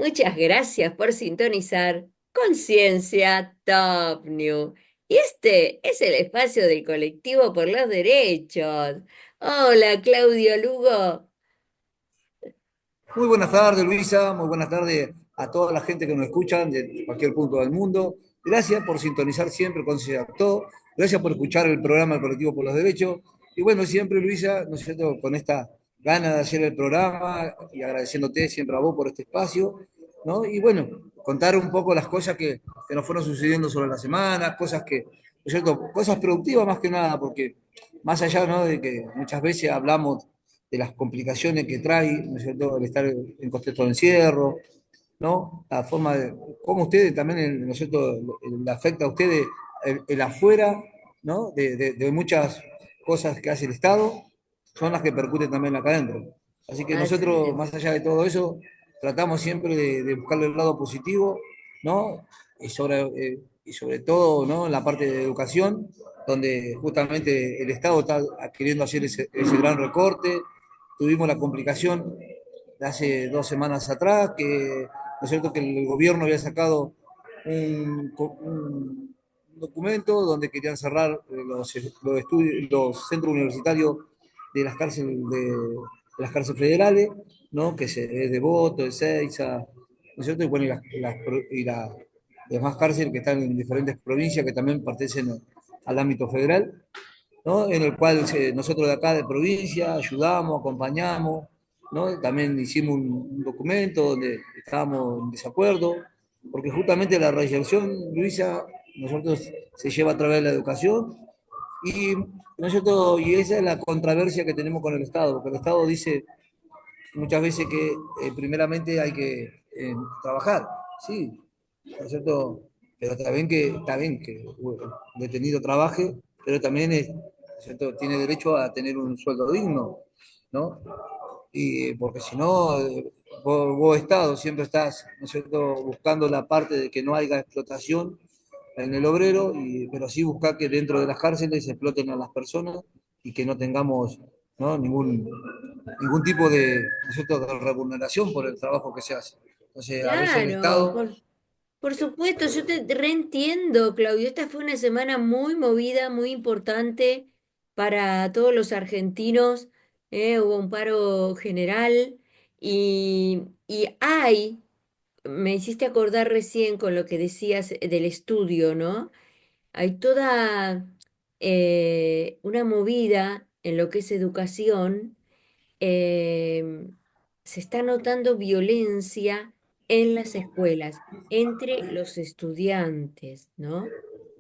Muchas gracias por sintonizar Conciencia Top New. Y este es el espacio del colectivo por los derechos. Hola, Claudio Lugo. Muy buenas tardes, Luisa. Muy buenas tardes a toda la gente que nos escuchan de cualquier punto del mundo. Gracias por sintonizar siempre con todo. Gracias por escuchar el programa del Colectivo por los Derechos. Y bueno, siempre, Luisa, ¿no es cierto?, con esta gana de hacer el programa y agradeciéndote siempre a vos por este espacio, ¿no? Y bueno, contar un poco las cosas que nos fueron sucediendo sobre la semana, cosas que, ¿no es cierto?, cosas productivas más que nada, porque más allá, ¿no?, de que muchas veces hablamos de las complicaciones que trae, ¿no es cierto?, el estar en contexto de encierro, ¿no? La forma de cómo ustedes también, ¿no es cierto?, le afecta a ustedes el afuera, ¿no?, de muchas cosas que hace el Estado, son las que percuten también acá adentro. Así que Así nosotros, es. más allá de todo eso, tratamos siempre de buscarle el lado positivo, ¿no? Y sobre todo, ¿no?, en la parte de educación, donde justamente el Estado está queriendo hacer ese gran recorte. Tuvimos la complicación de hace 2 semanas atrás, que, ¿no es cierto?, que el gobierno había sacado un documento donde querían cerrar los centros universitarios de las cárceles, de las cárceles federales, ¿no?, que es de Voto, de Seiza, ¿no es cierto?, y bueno, y las demás cárceles que están en diferentes provincias que también pertenecen al ámbito federal, ¿no?, en el cual nosotros de acá de provincia ayudamos, acompañamos, ¿no? También hicimos un documento donde estábamos en desacuerdo, porque justamente la reinserción, Luisa, nosotros se lleva a través de la educación y, nosotros, y esa es la controversia que tenemos con el Estado, porque el Estado dice muchas veces que primeramente hay que trabajar, sí, ¿no es cierto? Pero está bien que el detenido trabaje, pero también ¿no es cierto?, tiene derecho a tener un sueldo digno, ¿no? Y porque si no, vos Estado siempre estás, ¿no es cierto?, buscando la parte de que no haya explotación en el obrero, pero sí buscar que dentro de las cárceles se exploten a las personas y que no tengamos, ¿no?, ningún tipo de, ¿no es cierto?, de remuneración por el trabajo que se hace. Entonces, a veces el Claro, Estado, por supuesto, yo te reentiendo, Claudio. Esta fue una semana muy movida, muy importante para todos los argentinos. Hubo un paro general y me hiciste acordar recién con lo que decías del estudio, ¿no? Hay toda una movida en lo que es educación. eh, Se está notando violencia en las escuelas entre los estudiantes, ¿no?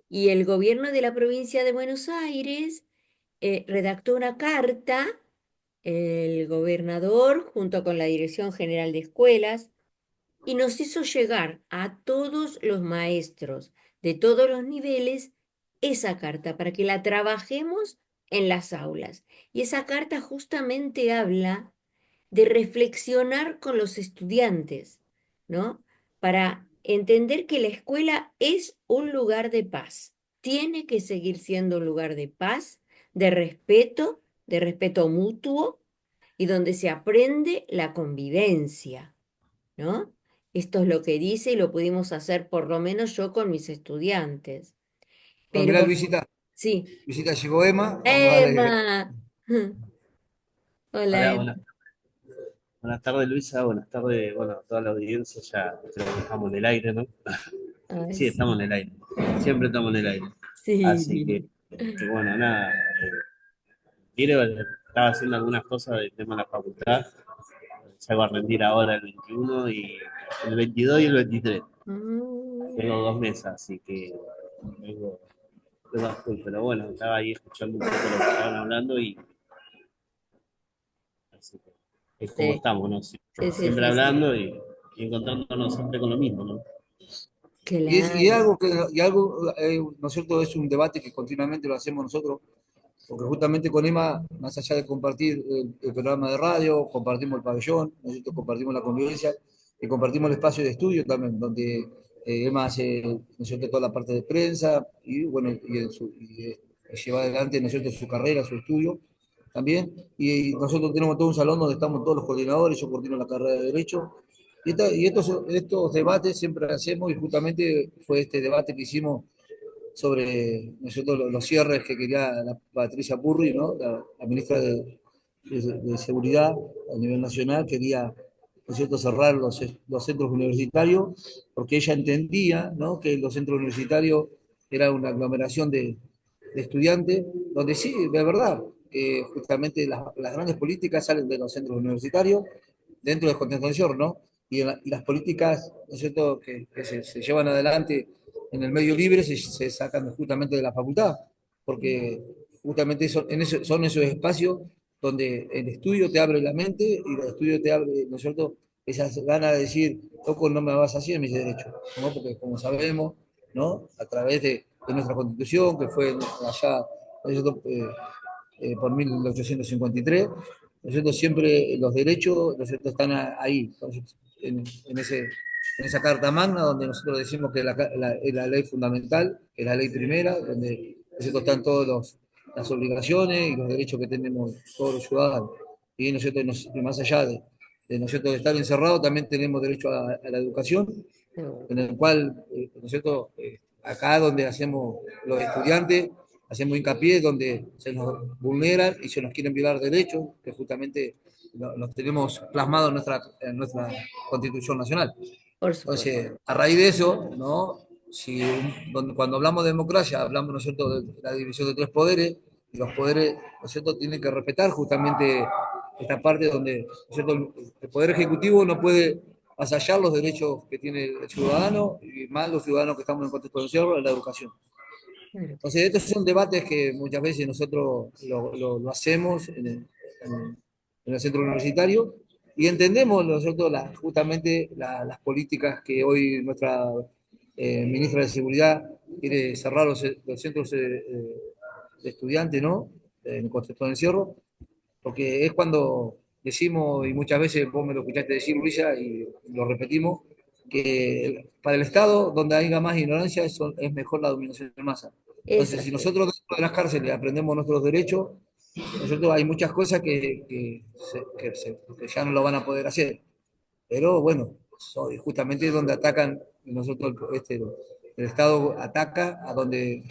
Y el gobierno de la provincia de Buenos Aires redactó una carta, el gobernador junto con la Dirección General de Escuelas, y nos hizo llegar a todos los maestros de todos los niveles esa carta para que la trabajemos en las aulas. Y esa carta justamente habla de reflexionar con los estudiantes, ¿no? Para entender que la escuela es un lugar de paz, tiene que seguir siendo un lugar de paz, de respeto mutuo y donde se aprende la convivencia, ¿no? Esto es lo que dice y lo pudimos hacer por lo menos yo con mis estudiantes. bueno, mirá, Pero Luisita, sí, Luisita, llegó Emma, vamos a darle. Emma. Hola, Hola, Emma. buenas tardes Luisa, buenas tardes, bueno, a toda la audiencia, ya creo que estamos en el aire, ¿no? Ay, Sí, estamos en sí, el aire, siempre estamos en el aire. Así sí. que bueno, nada, quiero, estaba haciendo algunas cosas del tema de la facultad, salgo a rendir ahora el 21 y el 22 y el 23. Mm. Tengo 2 mesas, así que vengo, vengo a full, pero bueno, estaba ahí escuchando un poco lo que estaban hablando y así que es como Sí, estamos, ¿no? sí, sí, Siempre sí, sí. hablando y encontrándonos siempre con lo mismo, ¿no? Y Claro. algo, ¿no es cierto?, es un debate que continuamente lo hacemos nosotros, porque justamente con Emma, más allá de compartir el programa de radio, compartimos el pabellón, nosotros compartimos la convivencia y compartimos el espacio de estudio también, donde Emma hace, ¿no es cierto?, toda la parte de prensa y bueno, lleva adelante, ¿no es cierto?, su carrera, su estudio también. Y nosotros tenemos todo un salón donde estamos todos los coordinadores, yo coordino la carrera de Derecho, estos debates siempre hacemos, y justamente fue este debate que hicimos sobre, ¿no es cierto?, los cierres que quería la Patricia Burri, ¿no?, la ministra de Seguridad a nivel nacional, quería, ¿no es cierto?, cerrar los centros universitarios, porque ella entendía, ¿no?, que los centros universitarios era una aglomeración de estudiantes, donde sí, de verdad, justamente las grandes políticas salen de los centros universitarios, dentro del contención, ¿no? Y las políticas, ¿no es cierto?, que se llevan adelante en el medio libre se sacan justamente de la facultad, porque justamente son esos espacios donde el estudio te abre la mente y el estudio te abre, ¿no es cierto?, esas ganas de decir, loco, no me vas a hacer mis derechos, ¿no? Porque como sabemos, ¿no?, a través de nuestra constitución, que fue allá, ¿no es cierto?, por 1853, ¿no es cierto?, siempre los derechos, ¿no es cierto?, están ahí, en, ese, en esa Carta Magna, donde nosotros decimos que es la ley fundamental, que es la ley primera, donde, ¿no es cierto?, están todas las obligaciones y los derechos que tenemos todos los ciudadanos. Y, ¿no es cierto?, y más allá ¿no es cierto?, de estar encerrado, también tenemos derecho a la educación, en el cual, ¿no es cierto?, acá donde hacemos los estudiantes, hacemos hincapié donde se nos vulneran y se nos quieren violar derechos, que justamente los tenemos plasmados en nuestra Constitución Nacional. Por supuesto. Entonces, a raíz de eso, ¿no? Cuando hablamos de democracia, hablamos, ¿no es cierto?, de la división de tres poderes, y los poderes, ¿no es cierto?, tienen que respetar justamente esta parte donde, ¿no es cierto?, el Poder Ejecutivo no puede asallar los derechos que tiene el ciudadano, y más los ciudadanos que estamos en contexto de encierro, en la educación. Claro que Entonces, sí. estos son debates que muchas veces nosotros lo hacemos en el centro universitario y entendemos nosotros justamente las políticas que hoy nuestra ministra de Seguridad quiere cerrar los centros de estudiantes, ¿no?, en contexto de encierro, porque es cuando decimos, y muchas veces vos me lo escuchaste decir, Luisa, y lo repetimos, que para el Estado, donde haya más ignorancia, es mejor la dominación de masa. Entonces, si Exacto. nosotros dentro de las cárceles aprendemos nuestros derechos, nosotros hay muchas cosas que ya no lo van a poder hacer. Pero bueno, justamente es donde atacan, nosotros, el Estado ataca a donde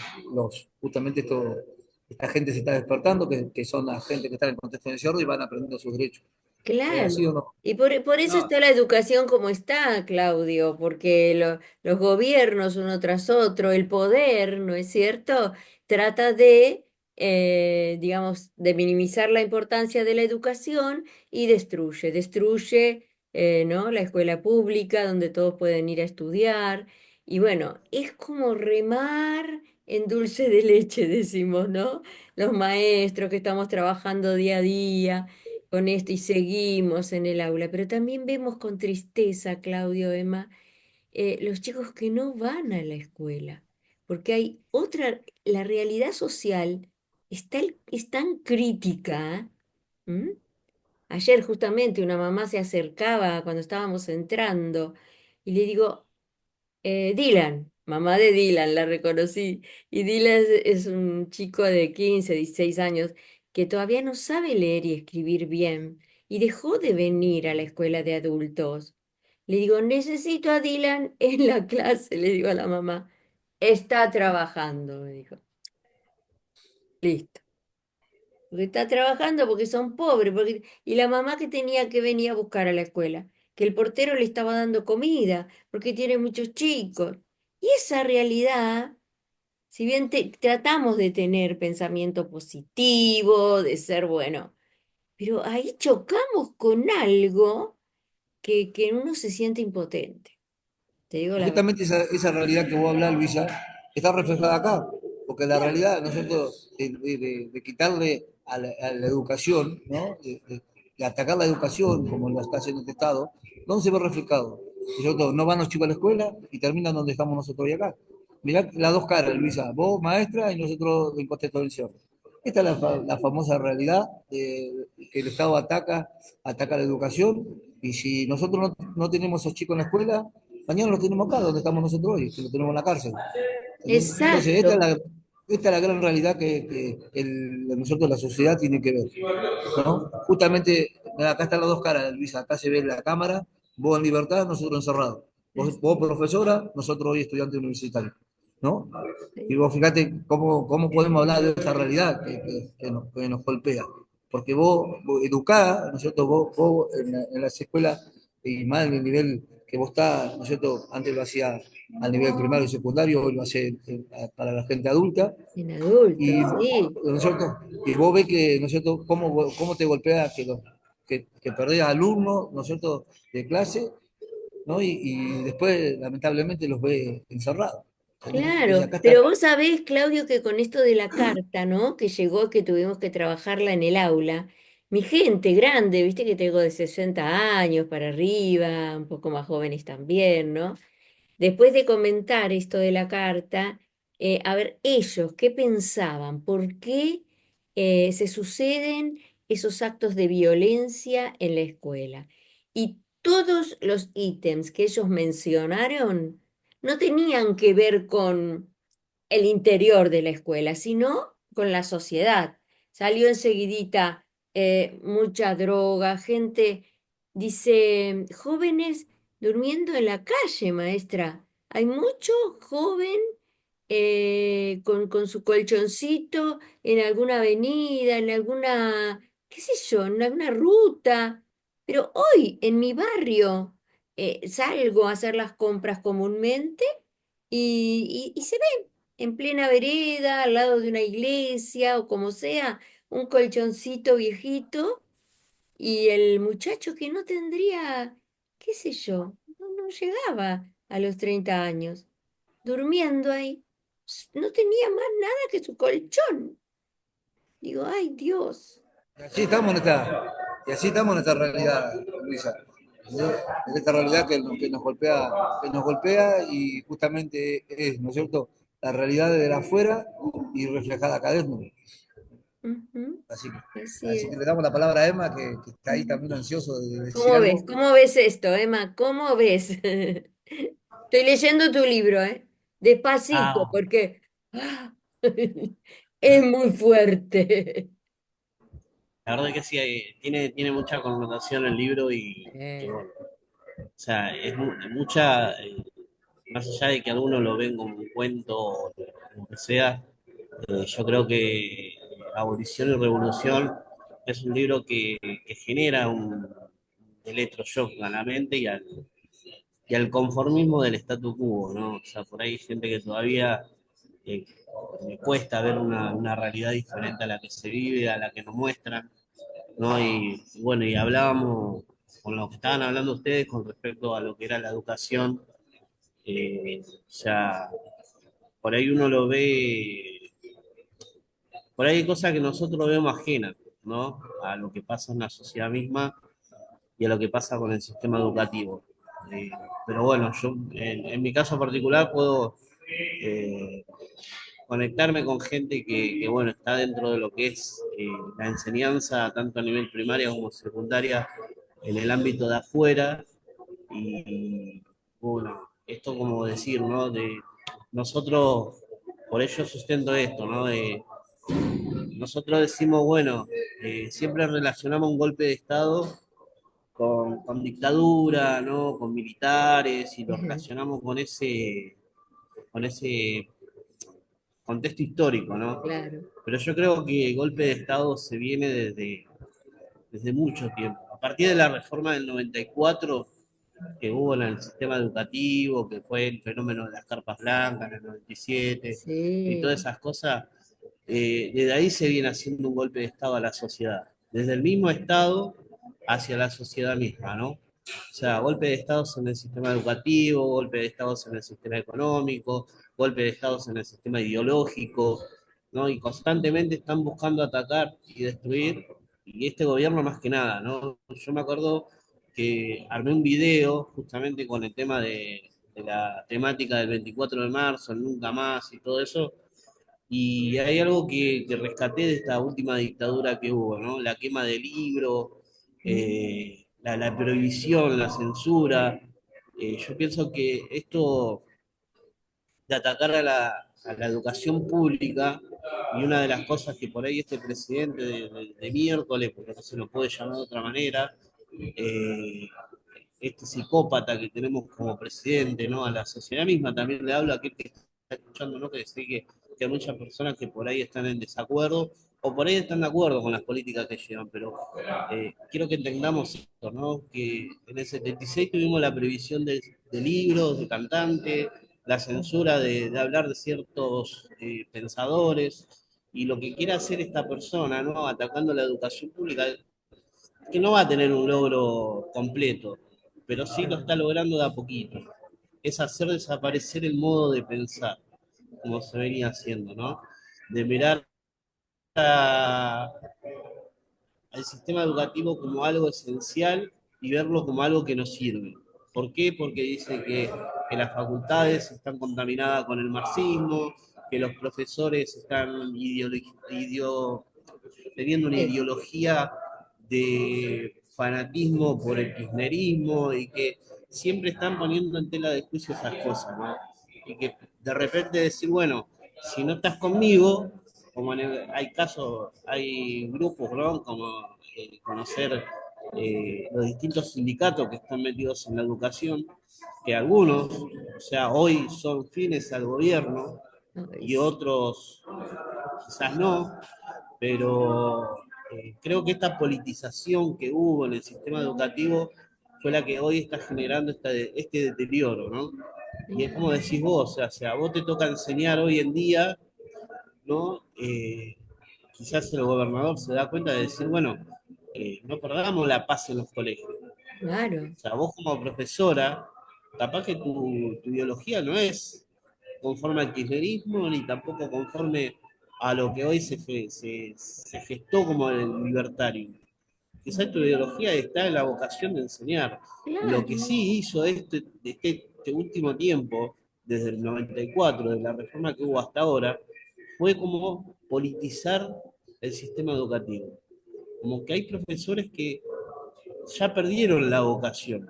justamente esta gente se está despertando, que son la gente que está en contexto de encierro y van aprendiendo sus derechos. ¿Es así o Claro. no? Y por eso No, está la educación como está, Claudio, porque los gobiernos uno tras otro, el poder, ¿no es cierto?, trata de, digamos, de minimizar la importancia de la educación y destruye, ¿no?, la escuela pública donde todos pueden ir a estudiar. Y bueno, es como remar en dulce de leche, decimos, ¿no? Los maestros que estamos trabajando día a día con esto y seguimos en el aula, pero también vemos con tristeza, Claudio, Emma, los chicos que no van a la escuela, porque hay otra, la realidad social es tan crítica. ¿M? Ayer justamente una mamá se acercaba cuando estábamos entrando y le digo, Dylan, mamá de Dylan, la reconocí. Y Dylan es un chico de 15, 16 años que todavía no sabe leer y escribir bien y dejó de venir a la escuela de adultos. Le digo, necesito a Dylan en la clase, le digo a la mamá. Está trabajando, me dijo. Listo. Porque está trabajando porque son pobres. Y la mamá que tenía que venir a buscar a la escuela, que el portero le estaba dando comida, porque tiene muchos chicos. Y esa realidad, si bien tratamos de tener pensamiento positivo, de ser bueno, pero ahí chocamos con algo que uno se siente impotente. Te digo y la verdad. justamente esa realidad que vos hablás, Luisa, está reflejada acá, porque la realidad, ¿no es cierto?, de quitarle a la educación, ¿no?, de atacar la educación, como lo está haciendo este Estado, ¿dónde se ve reflejado? Nosotros no van los chicos a la escuela y terminan donde estamos nosotros hoy acá. Mirá las dos caras, Luisa, vos maestra y nosotros en contexto del encierro. Esta es la famosa realidad que el Estado ataca la educación, y si nosotros no tenemos a esos chicos en la escuela, mañana lo tenemos acá, donde estamos nosotros hoy, que lo tenemos en la cárcel. Entonces, Exacto. esta es la gran realidad nosotros, la sociedad, tiene que ver, ¿no? Justamente, acá están las dos caras, Luisa, acá se ve la cámara, Vos en libertad, nosotros encerrados. Vos profesora, nosotros hoy estudiantes universitarios, ¿no? Y Sí, vos fíjate cómo podemos hablar de esta realidad que nos golpea. Porque vos educada, ¿no es cierto? Vos en las escuelas, y más en el nivel que vos estás, ¿no es cierto? Antes lo hacía al nivel primario y secundario, hoy lo hace para la gente adulta. en Y, adultos, sí. ¿no es cierto? Y vos ves que, ¿no es cierto?, cómo te golpea que perdés alumnos, ¿no es cierto?, de clase, ¿no? Y después, lamentablemente, los ves encerrados. Entonces, Claro, acá está. pero vos sabés, Claudio, que con esto de la carta, ¿no? Que llegó, que tuvimos que trabajarla en el aula, mi gente grande, viste que tengo de 60 años para arriba, un poco más jóvenes también, ¿no? Después de comentar esto de la carta, a ver, ellos, ¿qué pensaban? ¿Por qué se suceden esos actos de violencia en la escuela? Y todos los ítems que ellos mencionaron no tenían que ver con el interior de la escuela, sino con la sociedad. Salió enseguidita mucha droga, gente, dice, jóvenes durmiendo en la calle, maestra. Hay mucho joven con su colchoncito en alguna avenida, en alguna, qué sé yo, en alguna ruta. Pero hoy en mi barrio salgo a hacer las compras comúnmente y se ve en plena vereda, al lado de una iglesia o como sea, un colchoncito viejito y el muchacho que no tendría, qué sé yo, no llegaba a los 30 años, durmiendo ahí. No tenía más nada que su colchón. Digo, ay Dios. Y así estamos en esta realidad, Luisa. ¿No? En esta realidad que nos golpea y justamente es, ¿no es cierto?, la realidad de la afuera y reflejada acá adentro. Ujú, Así así así es. que le damos la palabra a Emma, que está ahí también ansioso de decir ¿Cómo ves? algo. ¿Cómo ves esto, Emma? ¿Cómo ves? Estoy leyendo tu libro, ¿eh? Despacito, Ah, porque es muy fuerte. la verdad que sí, tiene mucha connotación el libro y Eh, bueno, o sea, mucha, más allá de que algunos lo ven como un cuento o lo que sea, yo creo que Abolición y Revolución es un libro que genera un electroshock a la mente y al conformismo del statu quo, ¿no? O sea, por ahí hay gente que todavía eh, le cuesta ver una realidad diferente a la que se vive, a la que nos muestran, ¿no? Y bueno, y hablábamos con lo que estaban hablando ustedes con respecto a lo que era la educación, o sea, por ahí uno lo ve, por ahí hay cosas que nosotros vemos ajenas, ¿no? A lo que pasa en la sociedad misma y a lo que pasa con el sistema educativo. Eh, pero bueno, yo en mi caso particular puedo eh, conectarme con gente bueno, está dentro de lo que es la enseñanza, tanto a nivel primaria como secundaria, en el ámbito de afuera. Y bueno, esto como decir, ¿no? De nosotros, por ello sustento esto, ¿no? Nosotros decimos, bueno, siempre relacionamos un golpe de Estado con dictadura, ¿no? Con militares y lo relacionamos con ese contexto histórico, ¿no? claro. Pero yo creo que el golpe de Estado se viene desde mucho tiempo. A partir de la reforma del 94 que hubo en el sistema educativo, que fue el fenómeno de las carpas blancas en el 97 y siete y todas Sí. esas cosas, desde ahí se viene haciendo un golpe de Estado a la sociedad, desde el mismo Estado hacia la sociedad misma, ¿no? O sea, golpe de Estado en el sistema educativo, golpe de Estado en el sistema económico, golpe de Estado en el sistema ideológico, ¿no? Y constantemente están buscando atacar y destruir, y este gobierno más que nada, ¿no? Yo me acuerdo que armé un video justamente con el tema de la temática del 24 de marzo, el nunca más y todo eso, y hay algo que rescaté de esta última dictadura que hubo, ¿no? La quema de libros, la prohibición, la censura. Yo pienso que esto de atacar a la educación pública, y una de las cosas que por ahí este presidente de miércoles, porque no se lo puede llamar de otra manera, este psicópata que tenemos como presidente, ¿no? A la sociedad misma también le habla a aquel que está escuchando, ¿no? Que sé que hay muchas personas que por ahí están en desacuerdo o por ahí están de acuerdo con las políticas que llevan, pero quiero que entendamos esto, ¿no? Que en el 76 tuvimos la prohibición de libros, de cantantes, la censura de hablar de ciertos pensadores, y lo que quiere hacer esta persona, ¿no? Atacando la educación pública, que no va a tener un logro completo, pero sí lo está logrando de a poquito. Es hacer desaparecer el modo de pensar, como se venía haciendo, ¿no? De mirar a- al sistema educativo como algo esencial y verlo como algo que nos sirve. ¿Por qué? Porque dice que las facultades están contaminadas con el marxismo, que los profesores están teniendo una Sí, ideología de fanatismo por el kirchnerismo y que siempre están poniendo en tela de juicio esas cosas, ¿no? Y que de repente decir, bueno, si no estás conmigo, como hay casos, hay grupos, ¿no? Como conocer los distintos sindicatos que están metidos en la educación, que algunos, o sea, hoy son fines al gobierno ay, y sí. otros quizás no, pero creo que esta politización que hubo en el sistema educativo fue la que hoy está generando este deterioro, ¿no? Y es como decís vos, o sea, a vos te toca enseñar hoy en día, ¿no? Quizás el gobernador se da cuenta de decir, bueno, no perdamos la paz en los colegios. Claro, O sea, vos como profesora, capaz que tu ideología no es conforme al kirchnerismo, ni tampoco conforme a lo que hoy se gestó como el libertario. Quizás tu ideología está en la vocación de enseñar. Lo que claro. sí hizo este último tiempo, desde el 94, de la reforma que hubo hasta ahora, fue como politizar el sistema educativo. Como que hay profesores que ya perdieron la vocación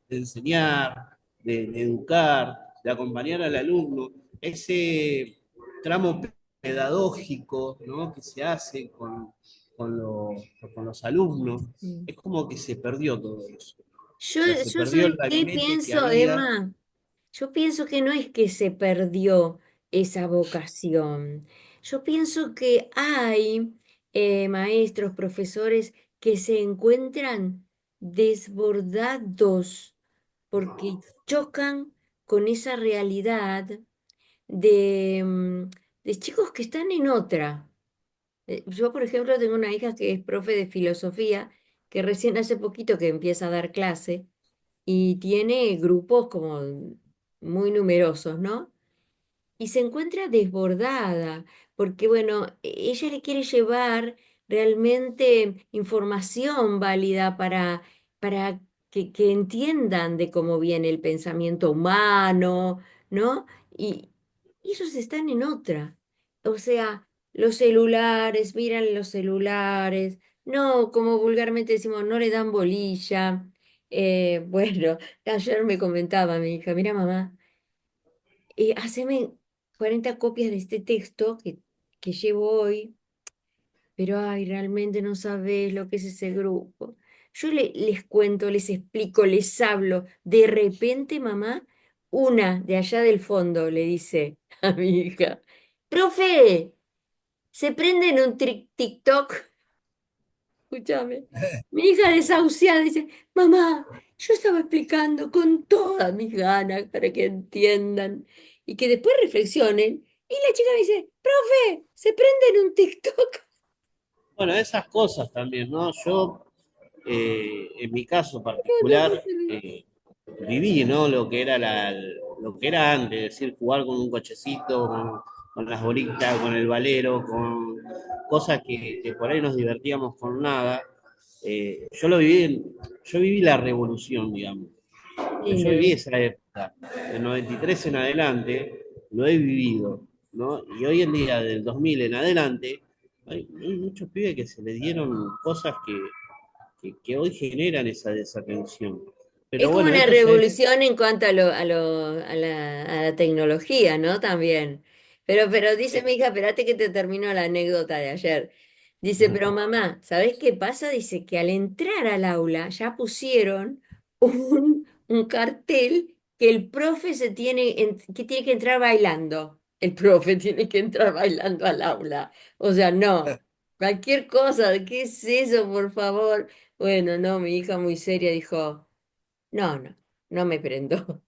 de enseñar, de educar, de acompañar al alumno, ese tramo pedagógico, ¿no? Que se hace con, los, con los alumnos, Mm. es como que se perdió todo eso. Yo, O sea, se yo perdió el ¿sabes qué gabinete que pienso, había. Emma? Yo pienso que no es que se perdió esa vocación. Yo pienso que hay maestros, profesores que se encuentran desbordados porque chocan con esa realidad de, de chicos que están en otra. Yo, por ejemplo, tengo una hija que es profe de filosofía, que recién hace poquito que empieza a dar clase y tiene grupos como muy numerosos, ¿no? Y se encuentra desbordada, porque bueno, ella le quiere llevar realmente información válida para que entiendan de cómo viene el pensamiento humano, ¿no? Y ellos están en otra. O sea, los celulares, miran los celulares, no, como vulgarmente decimos, no le dan bolilla. Bueno, ayer me comentaba mi hija, mira mamá, haceme 40 copias de este texto que llevo hoy, pero ay, realmente no sabes lo que es ese grupo. Yo les cuento, les explico, les hablo. De repente, mamá, una de allá del fondo le dice a mi hija, profe, ¿se prende en un TikTok? Escúchame. Mi hija desahuciada dice, mamá, yo estaba explicando con todas mis ganas para que entiendan y que después reflexionen. Y la chica me dice, profe, ¿se prende en un TikTok? Bueno, esas cosas también, ¿no? Yo, en mi caso No, particular, viví, ¿no? Lo que era antes, es decir, jugar con un cochecito, con las bolitas, con el valero, con cosas que por ahí nos divertíamos con nada. Yo yo viví la revolución, digamos. sí, Yo no, viví esa época, del 93 en adelante, lo he vivido, ¿no? Y hoy en día, del 2000 en adelante, hay muchos pibes que se les dieron cosas que hoy generan esa desatención. es Pero como bueno, una esto se... revolución en cuanto a la tecnología, ¿no? También. Pero dice mi hija, espérate que te termino la anécdota de ayer. Dice, pero mamá, ¿sabés qué pasa? Dice que al entrar al aula ya pusieron un cartel que el profe que tiene que entrar bailando. El profe tiene que entrar bailando al aula. O sea, no, cualquier cosa, ¿qué es eso, por favor? Bueno, no, mi hija muy seria dijo, no, no, no me prendo.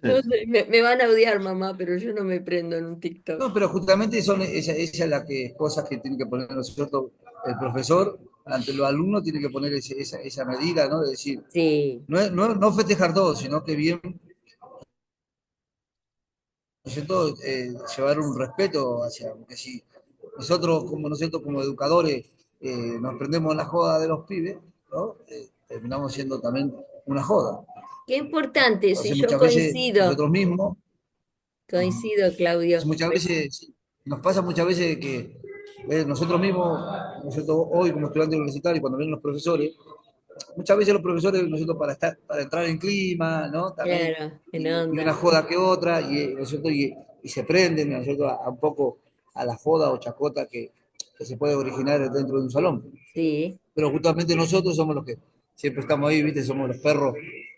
No sé, me van a odiar, mamá, pero yo no me prendo en un TikTok. No, pero justamente son esa es la que, cosas que tiene que poner, ¿no es cierto? El profesor ante los alumnos tiene que poner esa medida, ¿no? De decir, Sí, no festejar todo, sino que bien, ¿no es cierto? Llevar un respeto hacia, porque si nosotros, como, ¿no es cierto? Como educadores nos prendemos en la joda de los pibes, ¿no? Terminamos siendo también una joda. qué importante, sí, Entonces yo muchas veces coincido, nosotros mismos, coincido, entonces, Claudio. muchas veces, nos pasa muchas veces que nosotros mismos, nosotros hoy como estudiantes universitarios, cuando vienen los profesores, muchas veces los profesores, nosotros para entrar en clima, ¿no? También, Claro, en y una onda. joda que otra, nosotros, y se prenden, nosotros a un poco a la joda o chacota que se puede originar dentro de un salón. Sí, Pero justamente nosotros somos los que siempre estamos ahí, ¿viste? Somos los perros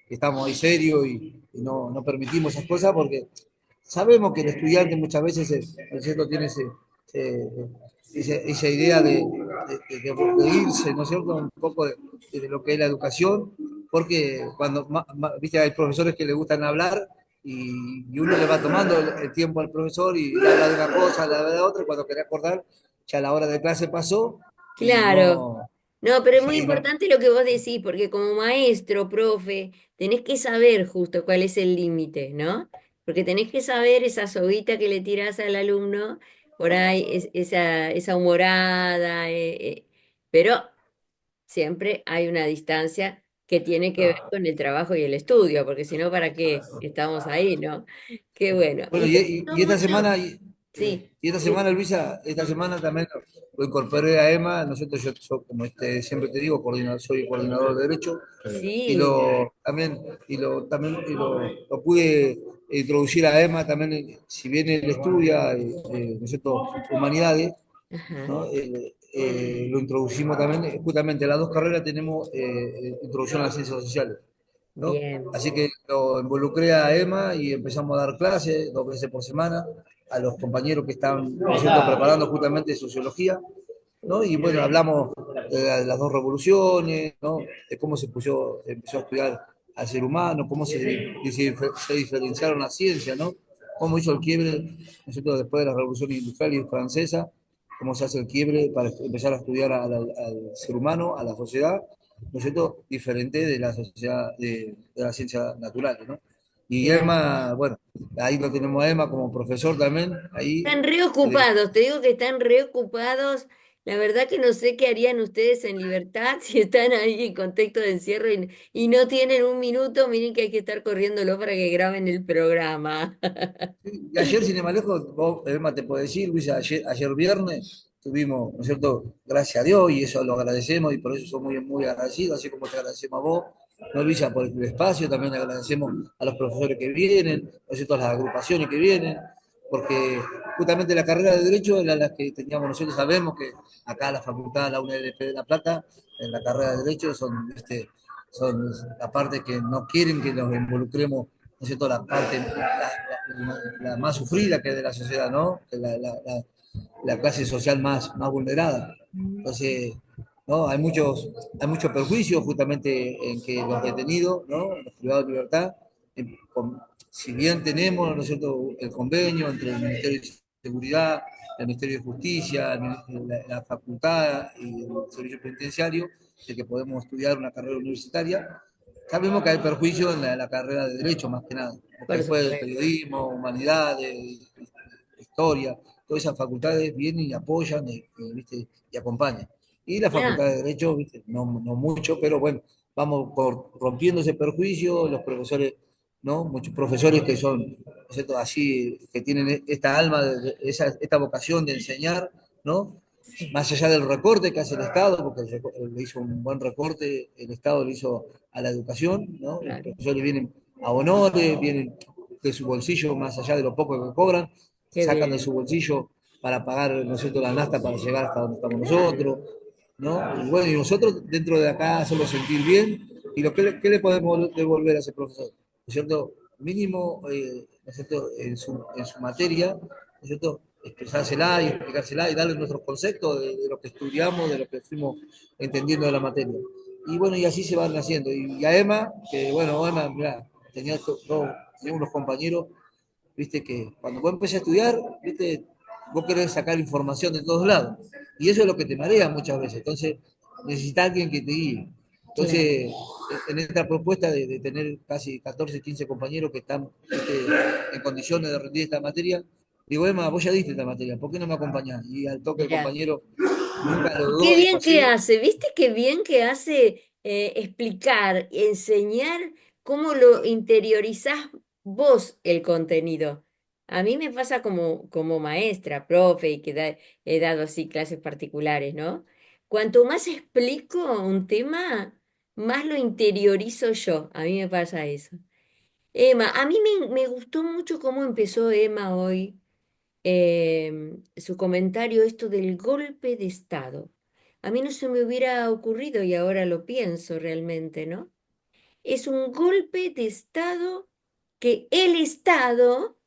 que estamos ahí serios y no permitimos esas cosas porque sabemos que el estudiante muchas veces, ¿no es cierto?, tiene esa idea de irse, ¿no es cierto?, un poco de lo que es la educación, porque cuando, viste, hay profesores que le gustan hablar y uno le va tomando el tiempo al profesor y le habla de una cosa, le habla de otra, y cuando quería acordar, ya la hora de clase pasó y claro. no, No, pero es muy y no, importante lo que vos decís, porque como maestro, profe, tenés que saber justo cuál es el límite, ¿no? Porque tenés que saber esa soguita que le tirás al alumno, por ahí, esa humorada, pero siempre hay una distancia que tiene que ver con el trabajo y el estudio, porque si no, ¿para qué estamos ahí, no? Qué bueno. bueno, Y me gustó y esta mucho, semana, sí, y esta semana, Luisa, esta semana también lo incorporé a Emma. Nosotros, como siempre te digo, soy coordinador de Derecho, y sí, lo pude introducir a Emma también, si bien él estudia, ¿no es cierto?, Humanidades, ajá, ¿no? Lo introducimos también, justamente las dos carreras tenemos introducción a las ciencias sociales, ¿no? bien. Así que lo involucré a Emma y empezamos a dar clases 2 veces por semana a los compañeros que están, ¿no es cierto?, preparando justamente sociología, ¿no? Y bueno, hablamos de las dos revoluciones, ¿no? De cómo empezó a estudiar al ser humano, cómo se diferenciaron las ciencias, ¿no? Cómo hizo el quiebre, ¿no es cierto?, después de la revolución industrial y francesa, cómo se hace el quiebre para empezar a estudiar al ser humano, a la sociedad, ¿no es cierto?, diferente de la sociedad, de las ciencias naturales, ¿no? Y Claro. Emma, bueno, ahí lo tenemos a Emma como profesor también, ahí. Están reocupados, te digo que están reocupados. La verdad que no sé qué harían ustedes en libertad si están ahí en contexto de encierro y no tienen un minuto. Miren que hay que estar corriéndolo para que graben el programa. Y ayer, sin ir más lejos, vos, Emma, te puedo decir, Luisa, ayer viernes tuvimos, ¿no es cierto?, gracias a Dios, y eso lo agradecemos, y por eso somos muy, muy agradecidos, así como te agradecemos a vos, ¿no, Luisa, por el espacio? También agradecemos a los profesores que vienen, ¿no es cierto?, a las agrupaciones que vienen, porque justamente la carrera de Derecho era la que teníamos nosotros, sabemos que acá la facultad, la UNLP de La Plata, en la carrera de Derecho son la parte que no quieren que nos involucremos, ¿no es cierto?, la parte, la más sufrida que es de la sociedad, ¿no? Que la clase social más vulnerada. Entonces, ¿no? Hay muchos perjuicios justamente en que los detenidos, ¿no?, los privados de libertad, si bien tenemos, ¿no es cierto?, el convenio entre el Ministerio de Seguridad, el Ministerio de Justicia, la facultad y el servicio penitenciario, de que podemos estudiar una carrera universitaria, sabemos que hay perjuicios en la carrera de Derecho, más que nada, porque Por después el supuesto. periodismo, humanidades, historia, todas esas facultades vienen y apoyan ¿viste?, y acompañan. Y la facultad Claro. de Derecho, ¿viste?, no mucho, pero bueno, vamos rompiendo ese perjuicio, los profesores, ¿no? Muchos profesores que son, ¿no es cierto?, así, que tienen esta alma, esta vocación de enseñar, ¿no? Sí, Más allá del recorte que hace el Estado, porque le hizo un buen recorte, el Estado le hizo a la educación, ¿no? Los claro. profesores vienen a honores, vienen de su bolsillo, más allá de lo poco que cobran, Qué sacan de bien. su bolsillo para pagar, ¿no es cierto?, la nasta para llegar hasta donde estamos Claro. nosotros, ¿no? Y bueno, y nosotros dentro de acá hacerlo sentir bien, Y ¿qué le podemos devolver a ese profesor? ¿No es cierto? Mínimo, ¿no es cierto? En su materia, ¿no es cierto? Expresársela y explicársela y darle nuestros conceptos de lo que estudiamos, de lo que fuimos entendiendo de la materia. Y bueno, y así se van haciendo. Y a Emma, que bueno, Emma, mirá, tenía unos compañeros, viste, que cuando vos empecé a estudiar, viste, vos querés sacar información de todos lados. Y eso es lo que te marea muchas veces. Entonces, necesitas alguien que te guíe. Claro. Entonces, en esta propuesta de tener casi 14, 15 compañeros que están, viste, en condiciones de rendir esta materia, digo, Emma, vos ya diste esta materia, ¿por qué no me acompañás? Y al toque el Mirá. compañero nunca lo Y qué dudó, dijo bien que así. hace, ¿viste qué bien que hace explicar, enseñar cómo lo interiorizás vos el contenido? A mí me pasa como maestra, profe, y he dado así clases particulares, ¿no? Cuanto más explico un tema, más lo interiorizo yo. A mí me pasa eso. Emma, a mí me gustó mucho cómo empezó Emma hoy su comentario esto del golpe de Estado. A mí no se me hubiera ocurrido y ahora lo pienso realmente, ¿no? Es un golpe de Estado que el Estado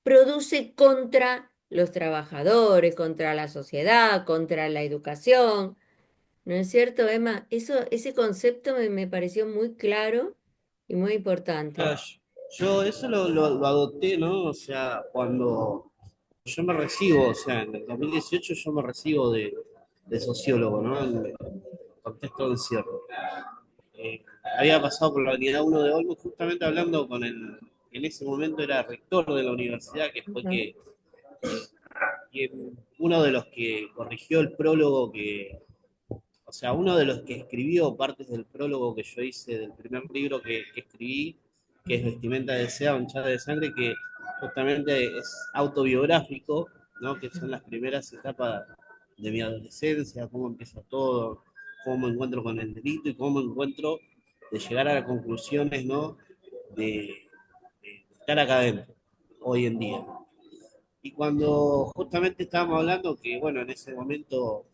produce contra los trabajadores, contra la sociedad, contra la educación. ¿No es cierto, Emma? Ese concepto me pareció muy claro y muy importante. Ah, yo eso lo adopté, ¿no? O sea, cuando yo me recibo, o sea, en el 2018 yo me recibo de sociólogo, ¿no? En el contexto de encierro. Eh, Había pasado por la unidad 1 de Olmos justamente hablando con en ese momento era rector de la universidad, que fue Ujú. uno de los que corrigió el prólogo o sea, uno de los que escribió partes del prólogo que yo hice del primer libro que escribí, que es Vestimenta de Seda, manchada de sangre, que justamente es autobiográfico, ¿no? Que son las primeras etapas de mi adolescencia, cómo empieza todo, cómo me encuentro con el delito y cómo me encuentro de llegar a las conclusiones, ¿no? De estar acá adentro, hoy en día. Y cuando justamente estábamos hablando que, bueno, en ese momento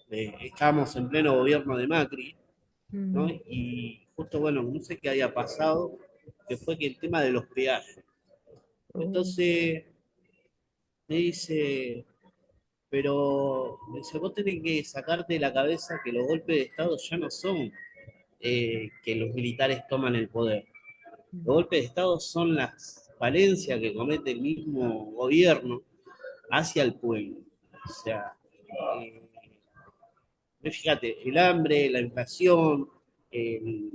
estábamos en pleno gobierno de Macri, ¿no? Mm. Y justo, bueno, no sé qué había pasado, que fue que el tema de los peajes. Oh. Entonces me dice, pero me dice, vos tenés que sacarte de la cabeza que los golpes de Estado ya no son que los militares toman el poder. Los golpes de Estado son las falencias que comete el mismo gobierno hacia el pueblo. O sea, eh, fíjate, el hambre, la inflación,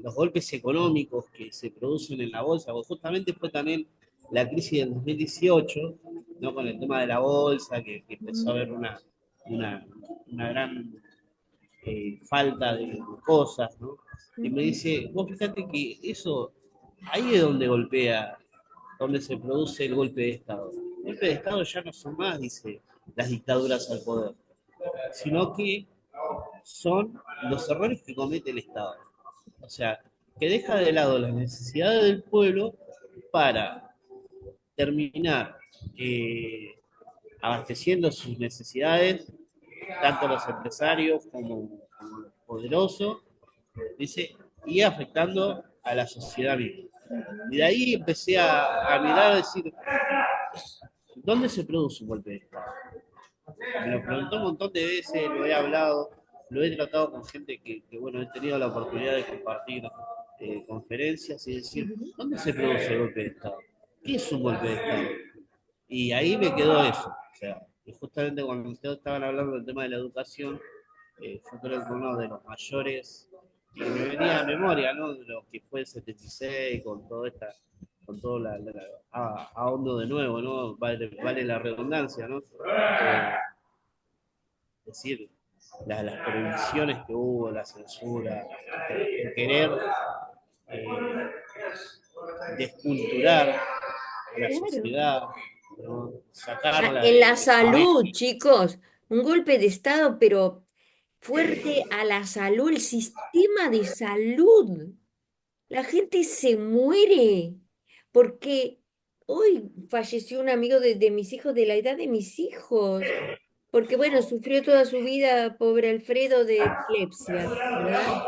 los golpes económicos que se producen en la bolsa, porque justamente fue también la crisis del 2018, ¿no? Con el tema de la bolsa, que empezó a Mm. haber una, una gran falta de cosas, ¿no? Y me Ujú. dice, vos fíjate que eso, ahí es donde golpea, donde se produce el golpe de Estado. El golpe de Estado ya no son más, dice, las dictaduras al poder, sino que son los errores que comete el Estado. O sea, que deja de lado las necesidades del pueblo para terminar abasteciendo sus necesidades, tanto los empresarios como los poderosos, dice, y afectando a la sociedad misma. Y de ahí empecé a mirar, a decir, ¿dónde se produce un golpe de Estado? Me lo preguntó un montón de veces, lo he hablado, lo he tratado con gente bueno, he tenido la oportunidad de compartir conferencias y decir, Ujú. ¿dónde se produce el golpe de Estado? ¿Qué es un golpe de Estado? Y ahí me quedó eso. O sea, y justamente cuando ustedes estaban hablando del tema de la educación, yo creo que uno de los mayores, y me venía a memoria, ¿no? De lo que fue el 76, con toda esta, con todo ahondo de nuevo, ¿no? Vale la redundancia, ¿no? Es decir, las prohibiciones que hubo, la censura, el querer eh, desculturar a la Claro. sociedad, ¿no? Ah, Sacarla en la de su salud, eje. chicos, un golpe de Estado, pero fuerte a la salud, el sistema de salud. La gente se muere porque hoy falleció un amigo de mis hijos, de la edad de mis hijos. porque bueno, sufrió toda su vida, pobre Alfredo, de epilepsia, ¿verdad?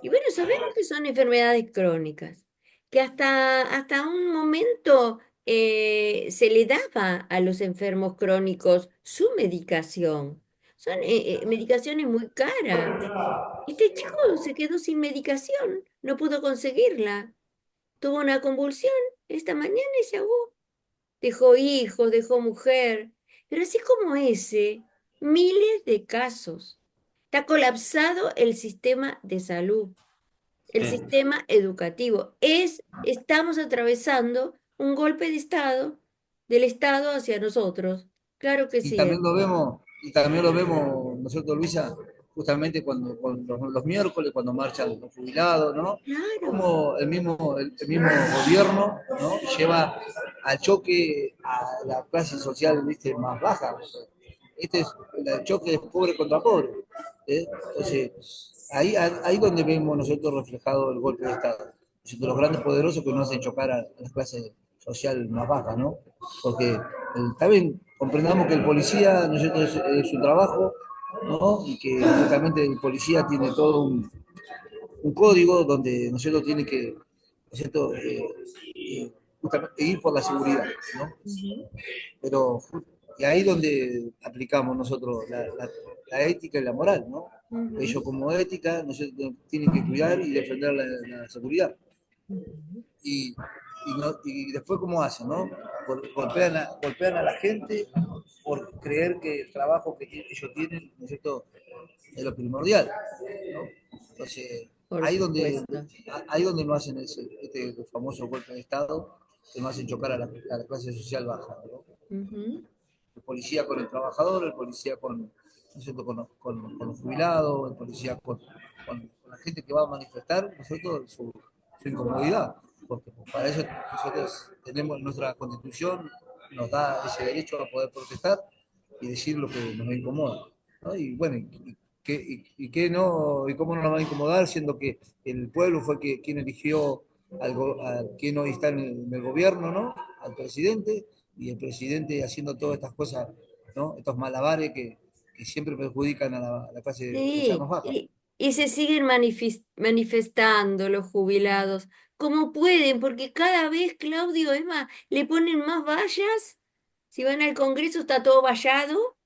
Y bueno, sabemos que son enfermedades crónicas, que hasta un momento se le daba a los enfermos crónicos su medicación. Son medicaciones muy caras. Este chico se quedó sin medicación, no pudo conseguirla. Tuvo una convulsión esta mañana y se ahogó. Dejó hijos, dejó mujer. Pero así como ese, miles de casos. Está colapsado el sistema de salud, el Sí. sistema educativo. Estamos atravesando un golpe de Estado, del Estado hacia nosotros. Claro que sí, Y también lo vemos nosotros, Luisa, justamente cuando los miércoles, cuando marchan los jubilados, ¿no? claro. Como el mismo gobierno, ¿no? Lleva al choque a la clase social, ¿viste? Más baja. Este es el choque de pobre contra pobre. ¿Eh? Entonces, ahí donde vemos nosotros reflejado el golpe de Estado. De los grandes poderosos que nos hacen chocar a la clase social más baja, ¿no? Porque también comprendamos que el policía, ¿no es cierto?, es su trabajo, ¿no? Y que justamente el policía tiene todo un código donde, ¿no es cierto?, tiene que, ¿no es cierto?, justamente ir por la seguridad, ¿no? Ujú, Pero y ahí donde aplicamos nosotros la ética y la moral, ¿no? ujú, Ellos como ética, ¿no es cierto?, tienen que cuidar y defender la seguridad. ujú. Y después, ¿cómo hacen, no? Golpean a la gente por creer que el trabajo que ellos tienen, ¿no es cierto?, es lo primordial, ¿no? Entonces, Por supuesto. ahí donde no hacen este famoso golpe de Estado, que no hacen chocar a la clase social baja, ¿no? Ujú. El policía con el trabajador, el policía ¿no es cierto?, con los jubilados, el policía con la gente que va a manifestar, nosotros su incomodidad, porque para eso nosotros tenemos nuestra constitución, nos da ese derecho a poder protestar y decir lo que nos incomoda, ¿no? Y bueno, y cómo no nos va a incomodar, siendo que el pueblo fue quien eligió a quien hoy está en el gobierno, ¿no? Al presidente, y el presidente haciendo todas estas cosas, ¿no? Estos malabares que siempre perjudican a la clase social más Sí, baja. y se siguen manifestando los jubilados como pueden, porque cada vez, Claudio, Emma, le ponen más vallas. Si van al Congreso está todo vallado.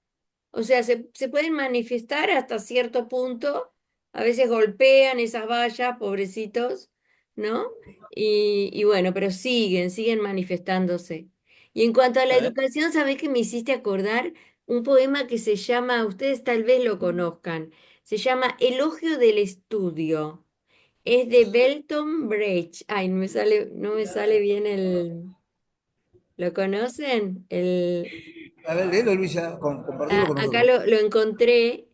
O sea, se pueden manifestar hasta cierto punto. A veces golpean esas vallas, pobrecitos, ¿no? Y bueno, pero siguen manifestándose. Y en cuanto a la ¿Eh? educación, ¿sabés que me hiciste acordar un poema que se llama, ustedes tal vez lo conozcan, se llama Elogio del Estudio? Es de Bertolt Brecht. Ay, no me sale bien el... ¿Lo conocen? A ver, léelo, Luisa, compartirlo con Acá nosotros. lo encontré.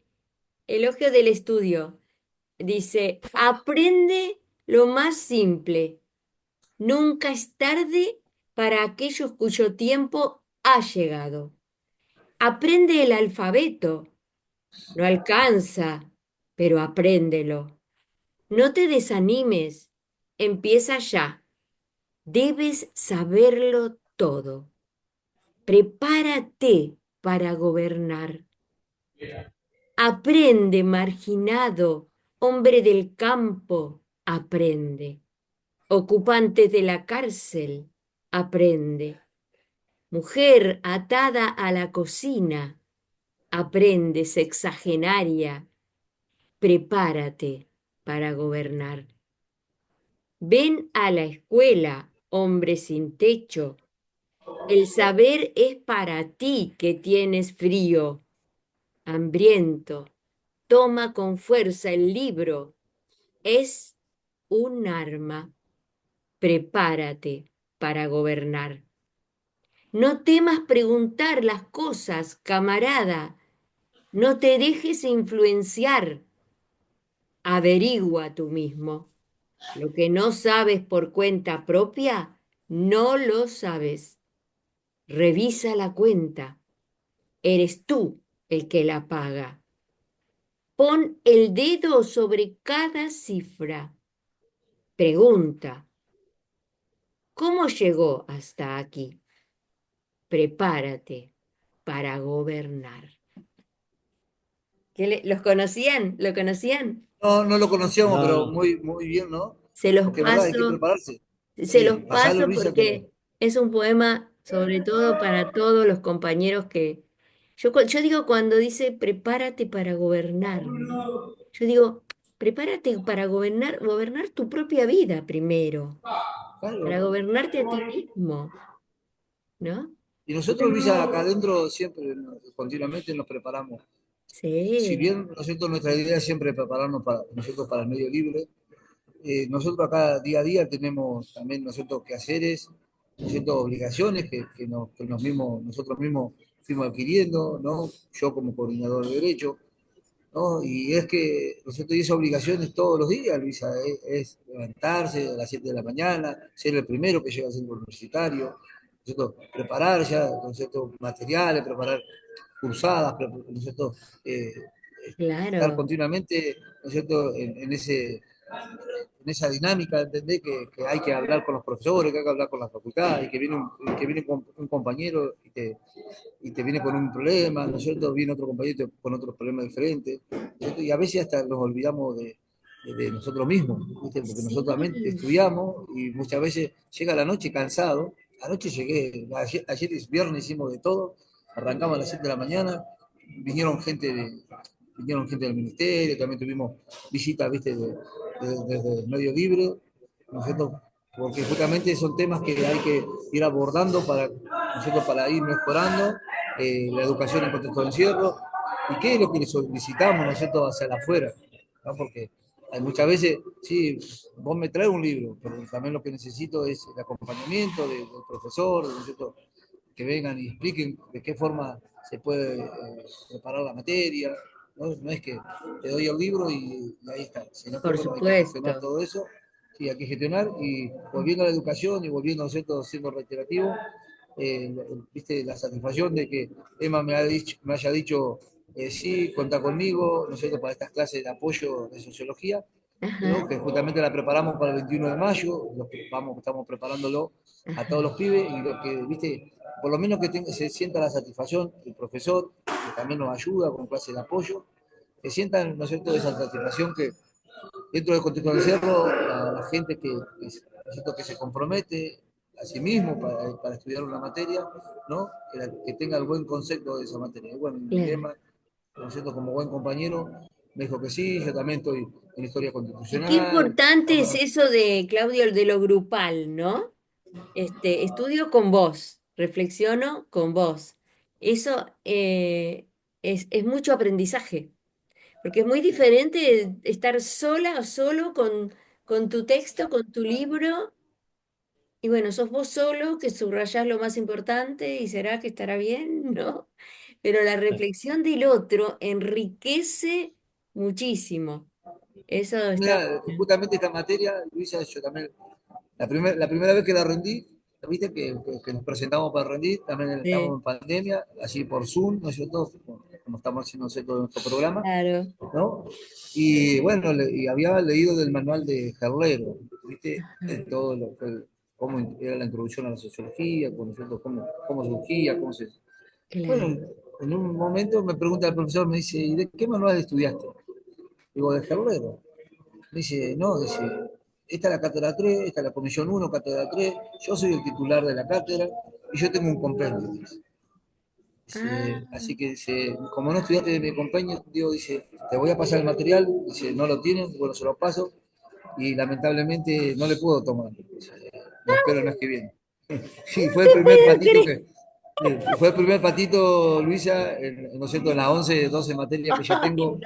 Elogio del estudio. Dice, aprende lo más simple. Nunca es tarde para aquellos cuyo tiempo ha llegado. Aprende el alfabeto. No alcanza, pero apréndelo. No te desanimes. Empieza ya. Debes saberlo todo. Prepárate para gobernar. Aprende, marginado, hombre del campo, aprende. Ocupante de la cárcel, aprende. Mujer atada a la cocina, aprende, sexagenaria, prepárate para gobernar. Ven a la escuela, hombre sin techo. El saber es para ti que tienes frío, hambriento. Toma con fuerza el libro. Es un arma. Prepárate para gobernar. No temas preguntar las cosas, camarada. No te dejes influenciar. Averigua tú mismo. Lo que no sabes por cuenta propia, no lo sabes. Revisa la cuenta. Eres tú el que la paga. Pon el dedo sobre cada cifra. Pregunta, ¿cómo llegó hasta aquí? Prepárate para gobernar. ¿Los conocían? ¿Lo conocían? No, no lo conocíamos, No, pero no. muy, muy bien, ¿no? Se los Porque es verdad, hay que paso, prepararse. se Sí, los pasalo, paso Luisa, que porque es un poema sobre todo para todos los compañeros yo digo cuando dice prepárate para gobernar, yo digo, prepárate para gobernar tu propia vida primero, para claro. gobernarte a ti mismo, ¿no? Y nosotros, Luisa, acá adentro siempre, continuamente nos preparamos. Si Sí, bien, ¿no es cierto?, nuestra idea es siempre prepararnos para, nosotros para el medio libre, nosotros acá día a día tenemos también nosotros quehaceres, ¿no es cierto?, obligaciones que nosotros mismos fuimos adquiriendo, ¿no? Yo como coordinador de derecho, ¿no? Y es que nosotros y esa obligación es todos los días, Luisa, es levantarse a las 7 de la mañana, ser el primero que llega al centro universitario, ¿no es cierto?, preparar ya, ¿no es cierto?, materiales, preparar cursadas, ¿no es cierto?, Eh, estar claro, continuamente, ¿no es cierto?, en esa dinámica, entender que hay que hablar con los profesores, que hay que hablar con la facultad, y que viene un compañero y te viene con un problema, ¿no es cierto? Viene otro compañero con otro problema diferente, ¿no es cierto? Y a veces hasta nos olvidamos de nosotros mismos, ¿viste? Porque nosotros también sí, estudiamos y muchas veces llega la noche cansado. Anoche llegué, ayer es viernes, hicimos de todo, arrancamos a las 7 de la mañana, vinieron gente vinieron gente del ministerio, también tuvimos visitas, ¿viste? Desde el medio libre, ¿no es cierto? Porque justamente son temas que hay que ir abordando para, ¿no es cierto?, para ir mejorando la educación en contexto de encierro y qué es lo que le solicitamos, ¿no es cierto?, hacia la afuera, ¿no? Porque hay muchas veces, sí, vos me traes un libro, pero también lo que necesito es el acompañamiento del profesor, ¿no es cierto?, que vengan y expliquen de qué forma se puede preparar la materia. ¿No? No es que te doy el libro y ahí está, sino que por bueno, hay que gestionar supuesto. todo eso, sí, hay que gestionar y volviendo a la educación y volviendo, ¿no es cierto?, siendo reiterativo, viste, la satisfacción de que Emma me haya dicho, sí, cuenta conmigo, ¿no es cierto?, para estas clases de apoyo de sociología, ¿no?, Ajá, que justamente la preparamos para el 21 de mayo, estamos preparándolo a todos ajá, los pibes y lo que, viste, por lo menos que se sienta la satisfacción el profesor, que también nos ayuda con clases de apoyo, que sientan, ¿no es cierto?, esa satisfacción que dentro del contexto del cerro, la gente ¿no es cierto?, que se compromete a sí mismo para estudiar una materia, ¿no?, que tenga el buen concepto de esa materia. Y bueno, mi claro. lema, ¿no es cierto?, como buen compañero, me dijo que sí, yo también estoy en historia Y qué constitucional, importante es bueno, eso de, Claudio, de lo grupal, ¿no? Estudio con vos, reflexiono con vos. Eso es mucho aprendizaje, porque es muy diferente estar sola o solo con tu texto, con tu libro, y bueno, sos vos solo que subrayás lo más importante y será que estará bien, ¿no? Pero la reflexión del otro enriquece muchísimo. Eso está mira, bueno. justamente esta materia, Luisa, yo también, la primera vez que la rendí, viste que nos presentamos para rendir, también estábamos Sí, en pandemia, así por Zoom, ¿no es cierto?, como estamos haciendo, ¿no es cierto?, nuestro programa, claro. ¿no? Y bueno, y había leído del manual de Herrero, ¿viste? De Ajá, todo cómo era la introducción a la sociología, cómo surgía, cómo se... Bueno, claro. en un momento me pregunta el profesor, me dice, ¿y de qué manual estudiaste? Digo, de Herrero. Me dice, no, dice, esta es la cátedra 3, esta es la comisión 1, cátedra 3, yo soy el titular de la cátedra y yo tengo un compendio. Dice. Ah, Así que dice, como no estudiaste de mi compañero, digo, dice, te voy a pasar el material, dice, no lo tienen, bueno, se lo paso, y lamentablemente no le puedo tomar. Dice, lo espero el mes que viene. Sí, fue el te primer puedo patito creer. que, fue el primer patito, Luisa, ¿no es cierto?, en las 11 12 materias Ay, no.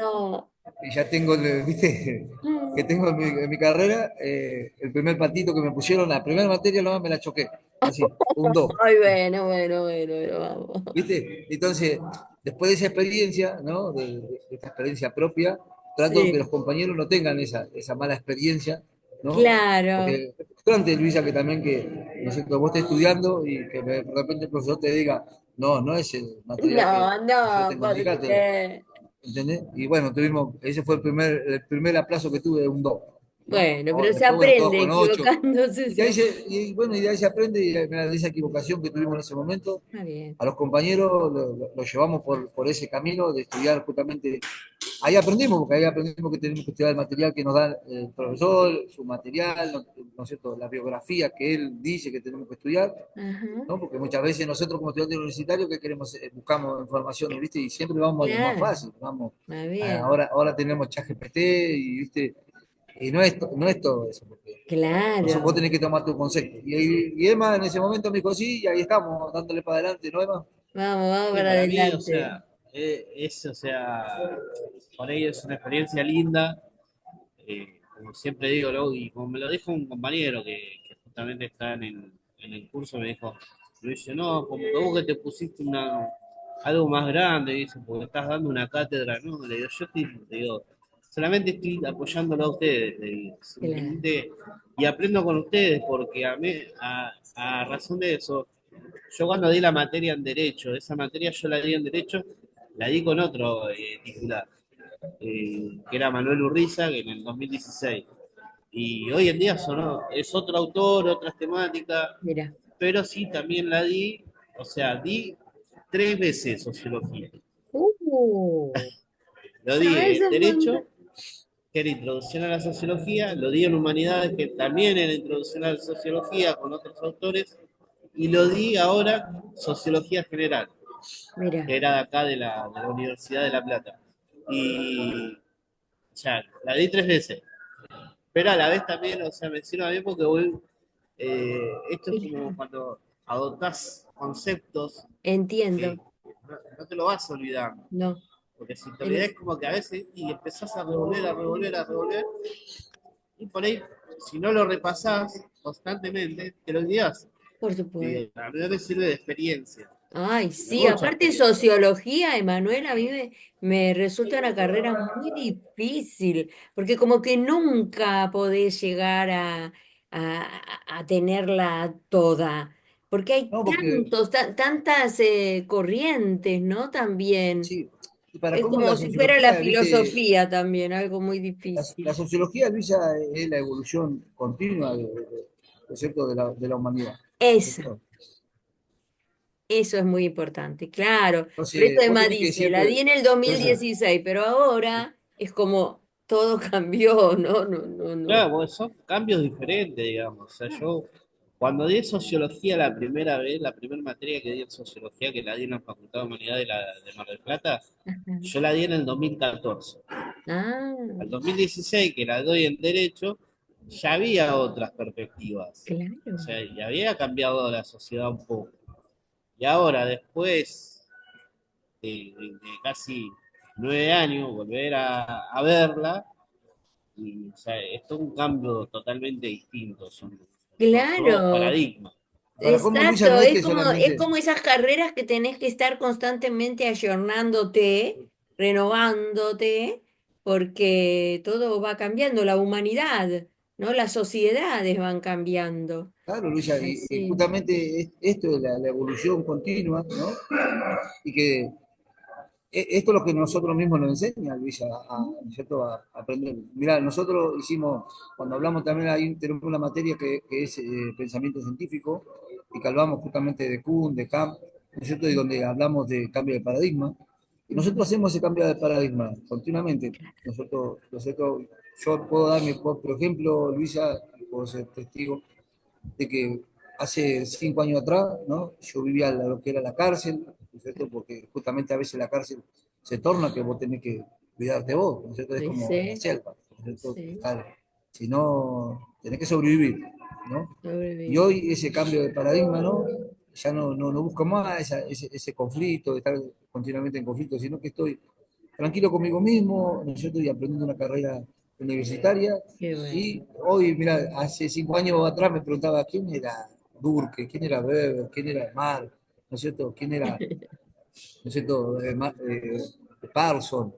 que ya tengo, viste, que Mm. tengo en mi carrera, el primer patito que me pusieron, la primera materia nomás me la choqué, así, un 2. Ay, bueno, bueno, bueno, bueno, vamos. ¿Viste? Entonces, después de esa experiencia, ¿no? De esta experiencia propia, trato de que los Sí, compañeros no tengan esa mala experiencia, ¿no? claro. Porque es frustrante, Luisa, que también que, no sé, que vos estés estudiando y que de repente el profesor te diga, no, no es el material No, que yo no, tengo en mi ¿por cátedra, qué? ¿entendés? Y bueno, ese fue el primer aplazo que tuve de un 2. ¿no? Bueno, pero Ahora, se después, bueno, todos aprende con 8. equivocándose, Y de ahí se bueno, y de ahí se aprende, y mira, de esa equivocación que tuvimos en ese momento, está bien. a los compañeros lo llevamos por ese camino de estudiar justamente. Ahí aprendimos, porque ahí aprendimos que tenemos que estudiar el material que nos da el profesor, su material, ¿no es cierto? La biografía que él dice que tenemos que estudiar, Ajá, ¿no? Porque muchas veces nosotros como estudiantes universitarios, ¿qué queremos? Buscamos información, ¿viste? Y siempre vamos a lo más claro, fácil, vamos. está bien. Ahora tenemos ChatGPT y, ¿viste? Y no es todo eso, porque vos Claro. tenés que tomar tu concepto. Y Emma en ese momento me dijo, sí, y ahí estamos, dándole para adelante, ¿no, Emma? Vamos Sí, para para mí, o adelante. sea, o sea, por ahí es una experiencia linda, como siempre digo, ¿no? Y como me lo dijo un compañero que justamente está en el curso, me dijo, me dice, no, como que vos que te pusiste algo más grande, dice, porque estás dando una cátedra, ¿no? Le digo, le digo, solamente estoy apoyándolo a ustedes, le digo, Claro. simplemente, y aprendo con ustedes, porque a razón de eso, yo cuando di la materia en Derecho, esa materia yo la di en Derecho, la di con otro titular, que era Manuel Urriza, que en el 2016. Y hoy en día es otro autor, otras temáticas, Mira. pero sí también la di, o sea, di 3 veces sociología. Uh, Lo di ¿Sabes en un montón? Derecho, que era Introducción a la Sociología, lo di en Humanidades, que también era Introducción a la Sociología con otros autores, y lo di ahora Sociología General, Mira. que era de acá de la Universidad de La Plata. Y ya, la di 3 veces, pero a la vez también, o sea, me sirve a mí porque esto es como Claro. cuando adoptás conceptos Entiendo. que no te lo vas a olvidar, No. porque si te olvidás El- es como que a veces y empezás a revolver, a revolver, a revolver, y por ahí, si no lo repasás constantemente, te lo olvidás. por supuesto. Y a mí me sirve de experiencia, Ay, de sí, mucha aparte experiencia. sociología, Emanuel, a mí me resulta una carrera muy difícil, porque como que nunca podés llegar a tenerla toda, porque hay No, porque tantas corrientes, ¿no? También. sí, y para Es cómo como la si fuera la sociología, ¿viste? filosofía también, algo muy La difícil. sociología, Luisa, es la evolución continua ¿no es cierto? De la humanidad, ¿no es Esa, cierto? eso es muy importante, claro. Por eso Entonces, vos Emma tenés que dice, la di siempre, en el por eso, 2016, pero ahora es como todo cambió, ¿no? No, no, no. Claro, porque son cambios diferentes, digamos. O sea, yo cuando di sociología la primera vez, la primera materia que di en sociología, que la di en la Facultad de Humanidades de Mar del Plata, Ajá. yo la di en el 2014. Ah, Al 2016, que la doy en Derecho, ya había otras perspectivas. O claro. sea, ya había cambiado la sociedad un poco. Y ahora, después de casi 9 años, volver a verla, y, o sea, esto es un cambio totalmente distinto, son nuevos Claro, paradigmas. para cómo Luisa exacto. no es que Es solamente, como esas carreras que tenés que estar constantemente ayornándote, renovándote, porque todo va cambiando, la humanidad, ¿no? Las sociedades van cambiando. claro, Luisa, y Así. justamente esto de la evolución continua, ¿no? Y que esto es lo que nosotros mismos nos enseña, Luisa, ¿no es cierto? A aprender. Mirá, nosotros hicimos, cuando hablamos también ahí, tenemos una materia que es pensamiento científico, y que hablamos justamente de Kuhn, de Kant, ¿no es cierto? Y donde hablamos de cambio de paradigma. Y Ujú. nosotros hacemos ese cambio de paradigma continuamente. Nosotros, yo puedo dar mi propio ejemplo, Luisa, puedo ser testigo de que hace 5 años atrás, ¿no? Yo vivía lo que era la cárcel, ¿no es cierto? Porque justamente a veces la cárcel se torna que vos tenés que cuidarte vos, ¿no es cierto? Es como la Dice, selva, ¿no es cierto? sí, Si no, tenés que sobrevivir, ¿no? Y sobrevivir. hoy ese cambio de paradigma, ¿no? Ya no busco más ese conflicto, de estar continuamente en conflicto, sino que estoy tranquilo conmigo mismo, ¿no es cierto? Y aprendiendo una carrera universitaria. Qué bueno. Y hoy, mira, hace 5 años atrás me preguntaba quién era Durkheim, quién era Weber, quién era Marx, ¿no es cierto? ¿Quién era, no es cierto, Parson?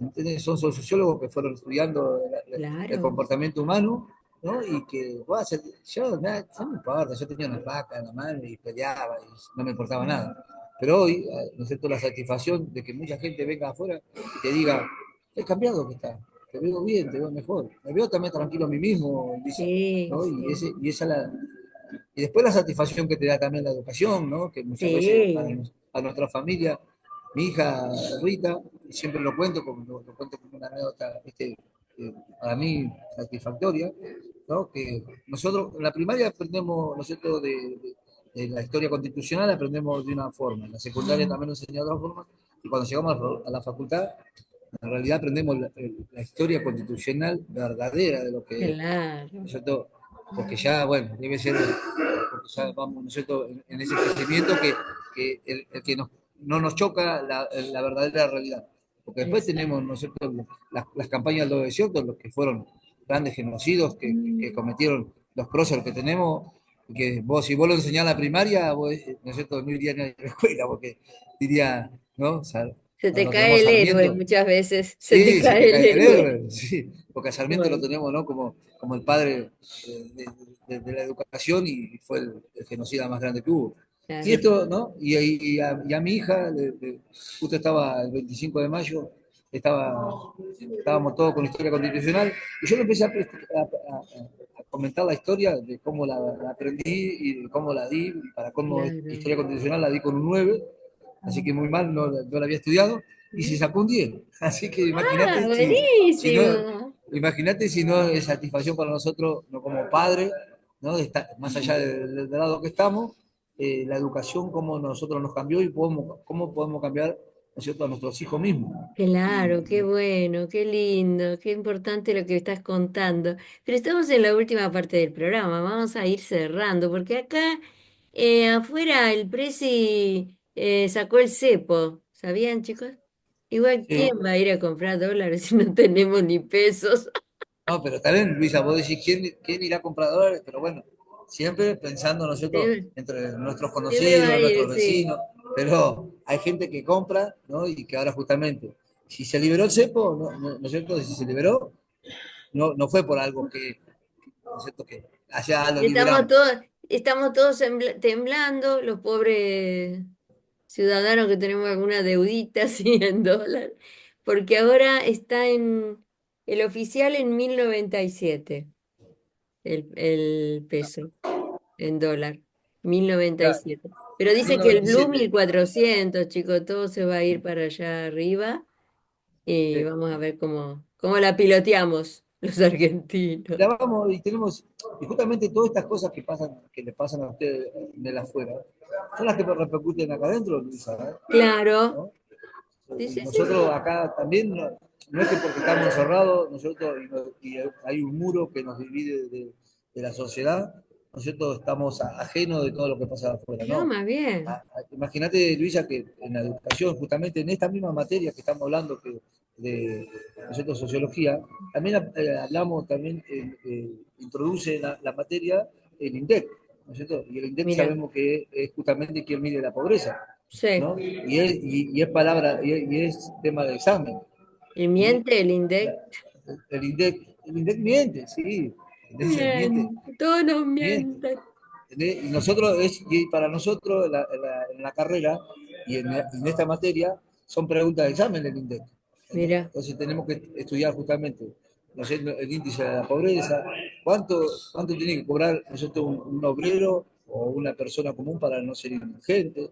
¿Entendés? Son sociólogos que fueron estudiando el Claro. comportamiento humano, ¿no? Y que, bueno, yo, nada, no me importa, yo tenía una placa en la mano y peleaba y no me importaba nada. Pero hoy, ¿no es cierto?, la satisfacción de que mucha gente venga afuera y te diga, he cambiado que está. te veo bien, te veo mejor. Me veo también tranquilo a mí mismo, Luisa, Sí, ¿no? sí, Y esa la, y después la satisfacción que te da también la educación, ¿no? Que muchas veces sí, a nuestra familia, mi hija Rita, siempre lo cuento lo cuento como una anécdota, para mí satisfactoria, ¿no? Que nosotros en la primaria aprendemos, ¿no es cierto?, de la historia constitucional aprendemos de una forma, en la secundaria también nos enseña de otra forma, y cuando llegamos a la facultad, en realidad aprendemos la historia constitucional verdadera de lo que es, ¿no claro, es cierto? Porque ya, bueno, debe ser, porque ya vamos, ¿no es cierto?, en ese crecimiento que el que no nos choca la verdadera realidad. Porque después tenemos, exacto. ¿no es cierto?, las campañas del 9 de cierto, los que fueron grandes genocidios que cometieron los próceres que tenemos, que vos, si vos lo enseñás en la primaria, vos, ¿no es cierto?, no iría ni a la escuela, porque diría, ¿no? O sea, Se te cuando cae tenemos el héroe Sarmiento, muchas veces, se te sí, se cae te el cae el héroe. héroe, sí, porque a Sarmiento lo Bueno, tenemos, ¿no?, como el padre de la educación y fue el genocida más grande que hubo. Y claro. esto, ¿no? Y a mi hija, justo estaba el 25 de mayo, estábamos todos con la historia constitucional, y yo le empecé a comentar la historia de cómo la aprendí y de cómo la di, y para cómo Claro. historia constitucional la di con un 9, así que muy mal, no la había estudiado, y se sacó un 10. Así que Ah, si no, buenísimo. imagínate si no es satisfacción para nosotros, no como padres, ¿no? Más allá del lado que estamos, la educación, cómo nosotros nos cambió y cómo podemos cambiar, ¿no es cierto?, a nuestros hijos mismos. Claro, qué Y bueno, qué lindo, qué importante lo que estás contando. Pero estamos en la última parte del programa, vamos a ir cerrando, porque acá afuera el Prezi sacó el cepo, ¿sabían, chicos? Igual, sí, ¿quién va a ir a comprar dólares si no tenemos ni pesos? no, pero está bien, Luisa, vos decís, ¿quién irá a comprar dólares? Pero bueno, siempre pensando nosotros Siempre, entre nuestros siempre va a conocidos, ir, nuestros sí. vecinos, pero hay gente que compra, ¿no? Y que ahora justamente, si se liberó el cepo, ¿no es cierto? Si se liberó, no fue por algo ¿no es cierto?, que allá lo Estamos liberamos. todos, estamos todos temblando, los pobres ciudadanos que tenemos alguna deudita así en dólar, porque ahora está en el oficial en 1097 el peso en dólar, mil noventa y Claro, siete Pero dice que el blue 1097. 1400 chicos, todo se va a ir para allá arriba y Sí. vamos a ver cómo la piloteamos los argentinos. La vamos y tenemos, y justamente todas estas cosas que pasan, que le pasan a ustedes en el afuera, son las que repercuten acá adentro, Luisa, Claro, ¿no? sí, Y sí, sí, nosotros sí. acá también, no es que porque estamos encerrados, nosotros, y hay un muro que nos divide de la sociedad, nosotros estamos ajenos de todo lo que pasa afuera, No, no. más bien. Imagínate, Luisa, que en la educación, justamente en esta misma materia que estamos hablando, que de nosotros sociología, también hablamos, también introduce la materia el INDEC, ¿no es cierto? Y el INDEC Mira, sabemos que es justamente quien mide la pobreza, sí. ¿no? Y es palabra, y es tema de examen, ¿Y ¿sí? miente el La- INDEC? el INDEC miente, sí, el INDEC miente, Miente, todos nos miente. mienten. Y nosotros, y para nosotros, en la carrera y en esta materia, son preguntas de examen el INDEC. ¿Entendés? Mira, Entonces tenemos que estudiar justamente, no sé, el índice de la pobreza, cuánto tiene que cobrar, ¿no es cierto?, un obrero o una persona común para no ser indigente,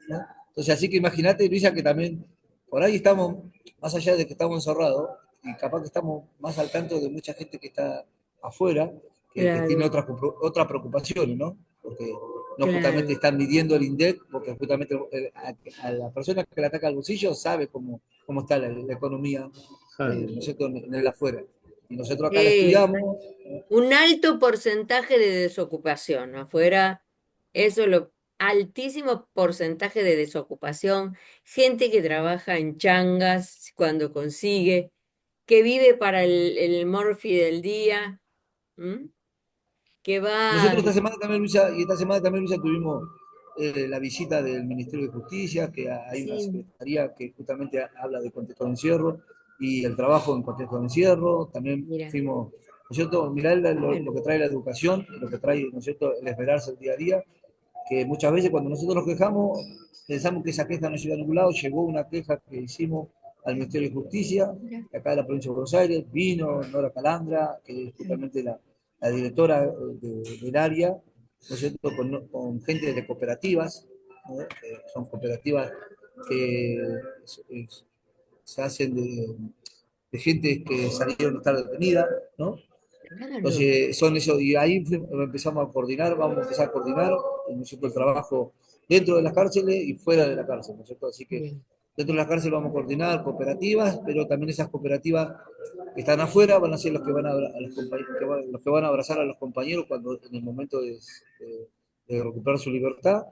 ¿no? Entonces, así que imagínate, Luisa, que también por ahí estamos, más allá de que estamos encerrados, y capaz que estamos más al tanto de mucha gente que está afuera, que tiene claro, otras preocupaciones, ¿no? Porque no justamente claro. están midiendo el INDEC, porque justamente a la persona que le ataca al bolsillo sabe cómo está la economía, Claro. ¿no es cierto?, en el afuera. Y nosotros acá la Exacto. estudiamos, Un alto porcentaje de desocupación, ¿no? Afuera, eso lo altísimo porcentaje de desocupación, gente que trabaja en changas cuando consigue, que vive para el morfi del día, ¿m? Que va, nosotros esta semana también, Luisa, tuvimos la visita del Ministerio de Justicia, que hay una sí, secretaría que justamente habla de contexto de encierro y el trabajo en contexto de encierro. También mira, fuimos, ¿no es cierto?, mirar lo bueno, que trae la educación, lo que trae, ¿no es cierto?, el esperarse el día a día, que muchas veces cuando nosotros nos quejamos, pensamos que esa queja no llega a ningún lado, llegó una queja que hicimos al Ministerio de Justicia, Mira. acá de la provincia de Buenos Aires, vino Nora Calandra, que es justamente la directora del área, ¿no es cierto? Con gente de cooperativas, ¿no? Son cooperativas que se hacen de gente que salieron a estar detenida, ¿no? Claro, Entonces, son eso, y ahí empezamos a coordinar, vamos a empezar a coordinar, ¿no es cierto?, el trabajo dentro de las cárceles y fuera de la cárcel, ¿no es cierto? Así que bien. dentro de las cárceles vamos a coordinar cooperativas, pero también esas cooperativas que están afuera van a ser los que van a los los que van a abrazar a los compañeros cuando en el momento de recuperar su libertad,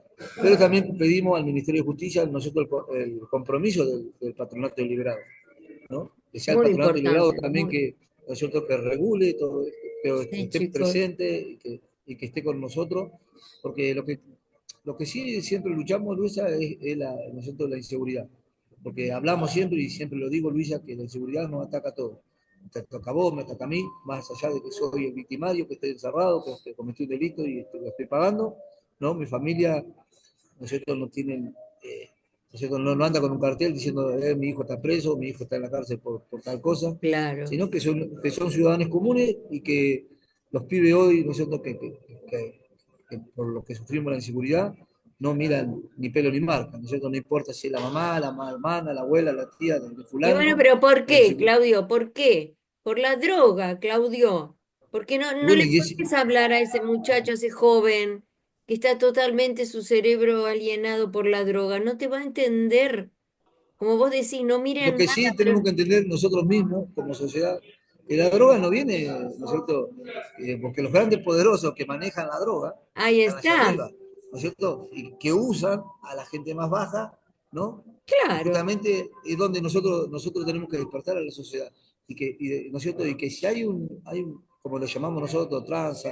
pero también pedimos al Ministerio de Justicia nosotros el compromiso del patronato de liberados, ¿no? Que sea el Muy patronato de liberados importante, también muy. que, ¿no es cierto?, que regule todo, que Sí, esté chicos. presente y que esté con nosotros, porque lo que sí siempre luchamos, Luisa, es ¿no es cierto?, la inseguridad. Porque hablamos siempre, y siempre lo digo, Luisa, que la inseguridad nos ataca a todos. Te ataca a vos, me ataca a mí, más allá de que soy el victimario, que estoy encerrado, que cometí un delito y lo estoy pagando, ¿no? Mi familia, ¿no es cierto?, no tienen, ¿no es cierto?, no anda con un cartel diciendo, mi hijo está preso, mi hijo está en la cárcel por tal cosa, Claro. sino que son ciudadanos comunes y que los pibes hoy, ¿no es cierto?, que por lo que sufrimos la inseguridad, no miran ni pelo ni marca, ¿no es cierto? No importa si es la mamá, la hermana, la abuela, la tía de Y bueno, fulano, pero ¿por la qué, inseguridad. Claudio? ¿Por qué? Por la droga, Claudio. Porque no Bueno, le puedes hablar a ese muchacho, a ese joven, que está totalmente su cerebro alienado por la droga. No te va a entender. Como vos decís, no lo miren que nada, sí tenemos pero que entender nosotros mismos como sociedad, que la droga no viene, ¿no es cierto? Porque los grandes poderosos que manejan la droga ahí están allá está. arriba, ¿no es cierto? Y que usan a la gente más baja, ¿no? Y Claro, justamente es donde nosotros tenemos que despertar a la sociedad. ¿No es cierto? Y que si como lo llamamos nosotros, tranza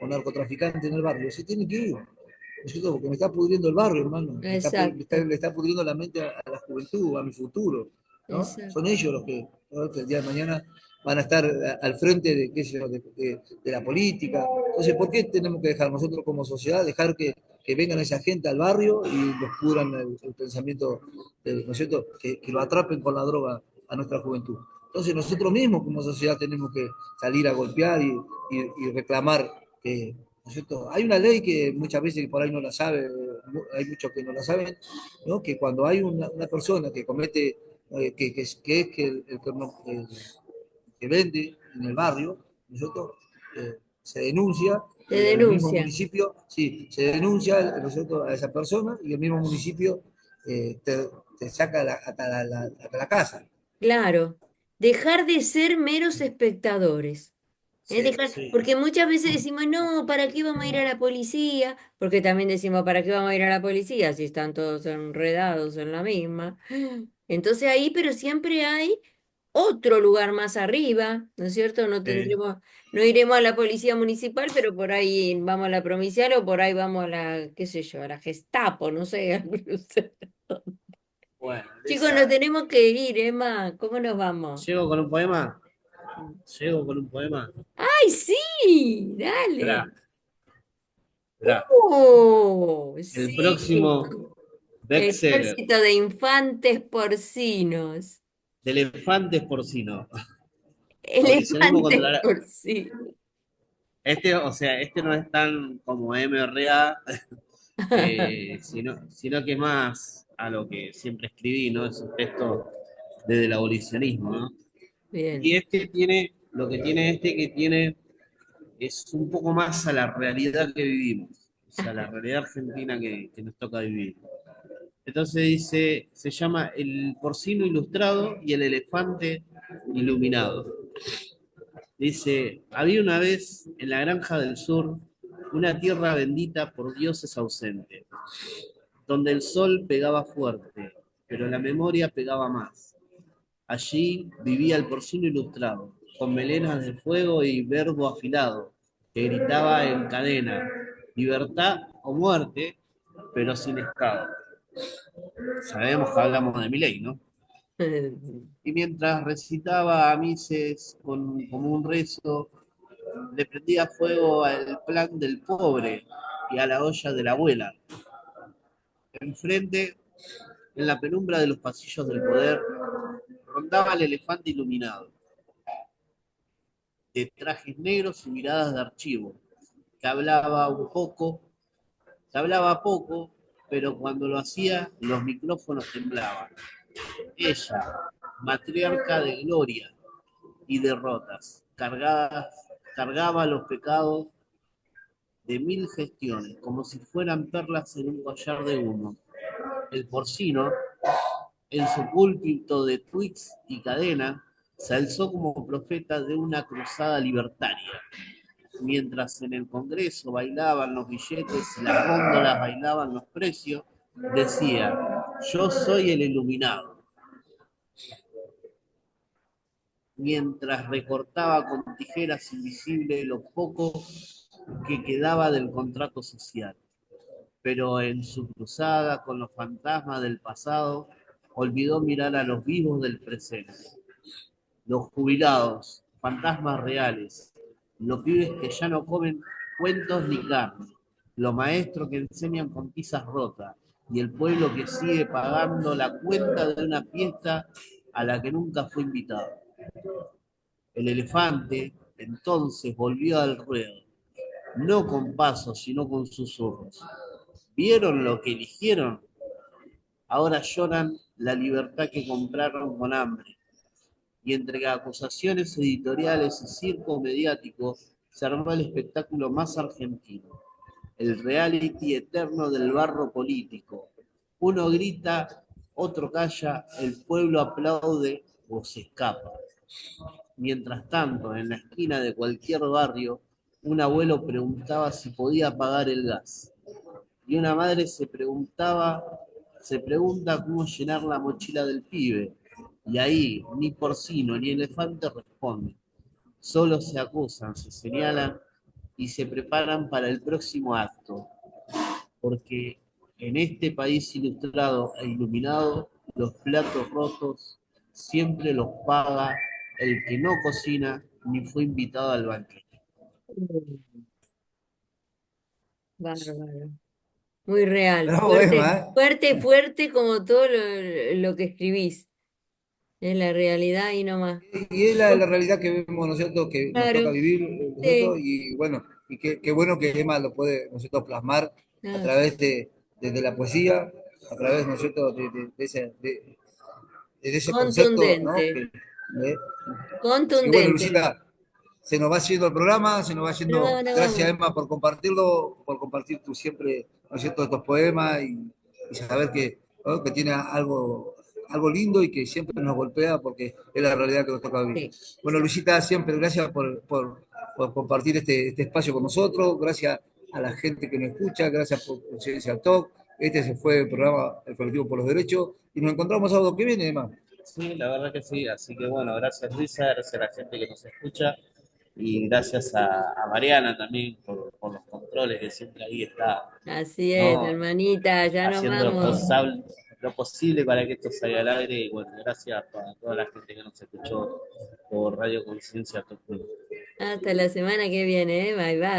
o narcotraficante en el barrio, se tiene que ir. ¿No es cierto? Porque me está pudriendo el barrio, hermano. exacto, Le está pudriendo la mente a la juventud, a mi futuro, ¿no? Son exacto. ellos los que, ¿no?, que el día de mañana van a estar al frente de, qué sé yo, de la política. Entonces, ¿por qué tenemos que dejar nosotros como sociedad, dejar que vengan esa gente al barrio y nos pudran el pensamiento, ¿no es cierto?, que lo atrapen con la droga a nuestra juventud? Entonces, nosotros mismos como sociedad tenemos que salir a golpear y reclamar que, ¿no es cierto? Hay una ley que muchas veces por ahí no la sabe, hay muchos que no la saben, ¿no? Que cuando hay una persona que comete, que que vende en el barrio, ¿no es cierto?, se denuncia Te y el mismo denuncia. municipio, sí, se denuncia, ¿no es cierto?, a esa persona y el mismo municipio te saca hasta la casa. Claro. Dejar de ser meros espectadores. Sí, Dejar, sí, porque muchas veces decimos, no, ¿para qué vamos a ir a la policía? Porque también decimos, ¿para qué vamos a ir a la policía si están todos enredados en la misma? Entonces ahí, pero siempre hay otro lugar más arriba, ¿no es cierto? sí. No iremos a la policía municipal, pero por ahí vamos a la provincial o por ahí vamos a la, qué sé yo, a la Gestapo, no sé. No sé. Bueno, Chicos, nos Luisa, tenemos que ir, Emma. ¿Cómo nos vamos? llego con un poema. Llego con un poema. ¡Ay, sí! Esperá, Dale. esperá. El Sí. próximo bestseller Ejército de infantes porcinos. de elefantes porcinos. Abolicionismo contra Elefantes la... porcinos. Este, o sea, este no es tan como MRA, sino que más a lo que siempre escribí, ¿no? Es un texto desde el abolicionismo, ¿no? Y Bien. este tiene, lo que tiene este que tiene es un poco más a la realidad que vivimos, o sea, la realidad argentina que nos toca vivir. Entonces dice, se llama El porcino ilustrado y el elefante iluminado. Dice, había una vez en la granja del sur una tierra bendita por dioses ausentes, donde el sol pegaba fuerte, pero la memoria pegaba más. Allí vivía el porcino ilustrado, con melenas de fuego y verbo afilado, que gritaba en cadena, libertad o muerte, pero sin escado. Sabemos que hablamos de Milei, ¿no? Y mientras recitaba a Mises como un rezo, le prendía fuego al plan del pobre y a la olla de la abuela. Enfrente, en la penumbra de los pasillos del poder, rondaba el elefante iluminado, de trajes negros y miradas de archivo, que hablaba poco, pero cuando lo hacía, los micrófonos temblaban. Ella, matriarca de gloria y derrotas, cargaba los pecados de mil gestiones, como si fueran perlas en un collar de humo. El porcino, en su púlpito de tweets y cadena, se alzó como profeta de una cruzada libertaria, mientras en el Congreso bailaban los billetes y las góndolas bailaban los precios, decía, yo soy el iluminado, mientras recortaba con tijeras invisibles lo poco que quedaba del contrato social. Pero en su cruzada con los fantasmas del pasado, olvidó mirar a los vivos del presente, los jubilados, fantasmas reales, los pibes que ya no comen cuentos ni carne, los maestros que enseñan con tizas rotas y el pueblo que sigue pagando la cuenta de una fiesta a la que nunca fue invitado. El elefante entonces volvió al ruedo, no con pasos, sino con susurros. ¿Vieron lo que eligieron? Ahora lloran la libertad que compraron con hambre. Y entre acusaciones editoriales y circo mediático se armó el espectáculo más argentino, el reality eterno del barro político. Uno grita, otro calla, el pueblo aplaude o se escapa. Mientras tanto, en la esquina de cualquier barrio, un abuelo preguntaba si podía pagar el gas. Y una madre se pregunta cómo llenar la mochila del pibe. Y ahí ni porcino ni elefante responden. Solo se acusan, se señalan y se preparan para el próximo acto. Porque en este país ilustrado e iluminado, los platos rotos siempre los paga el que no cocina ni fue invitado al banquete. Bárbaro. Muy real, Bravo, Emma, fuerte, ¿eh? fuerte, fuerte como todo lo que escribís. Es la realidad y no más. Y es la realidad que vemos nosotros, que nos toca Claro, vivir nosotros, sí, y bueno, y qué bueno que Emma lo puede nosotros plasmar a no, través de la poesía, a través nosotros de ese concepto, ¿no? contundente, Así que bueno, contundente. Lucita, se nos va yendo el programa, se nos va yendo. No Gracias, vamos. Emma, por compartirlo, por compartir tú siempre, ¿no es cierto?, estos poemas y saber que, ¿no?, que tiene algo lindo y que siempre nos golpea porque es la realidad que nos toca vivir. Sí. Bueno, Lucita, siempre gracias por compartir este espacio con nosotros, gracias a la gente que nos escucha, gracias por Conciencia al Talk. Este se fue el programa El Colectivo por los Derechos y nos encontramos sábado que viene, Emma. Sí, la verdad que sí. Así que bueno, gracias Luisa, gracias a la gente que nos escucha y gracias a Mariana también por los controles que siempre ahí está, Así es, ¿no? hermanita, ya nos Haciendo vamos. lo posible para que esto salga al aire. Y bueno, gracias a toda la gente que nos escuchó por Radio Conciencia. Hasta la semana que viene, ¿eh? Bye bye.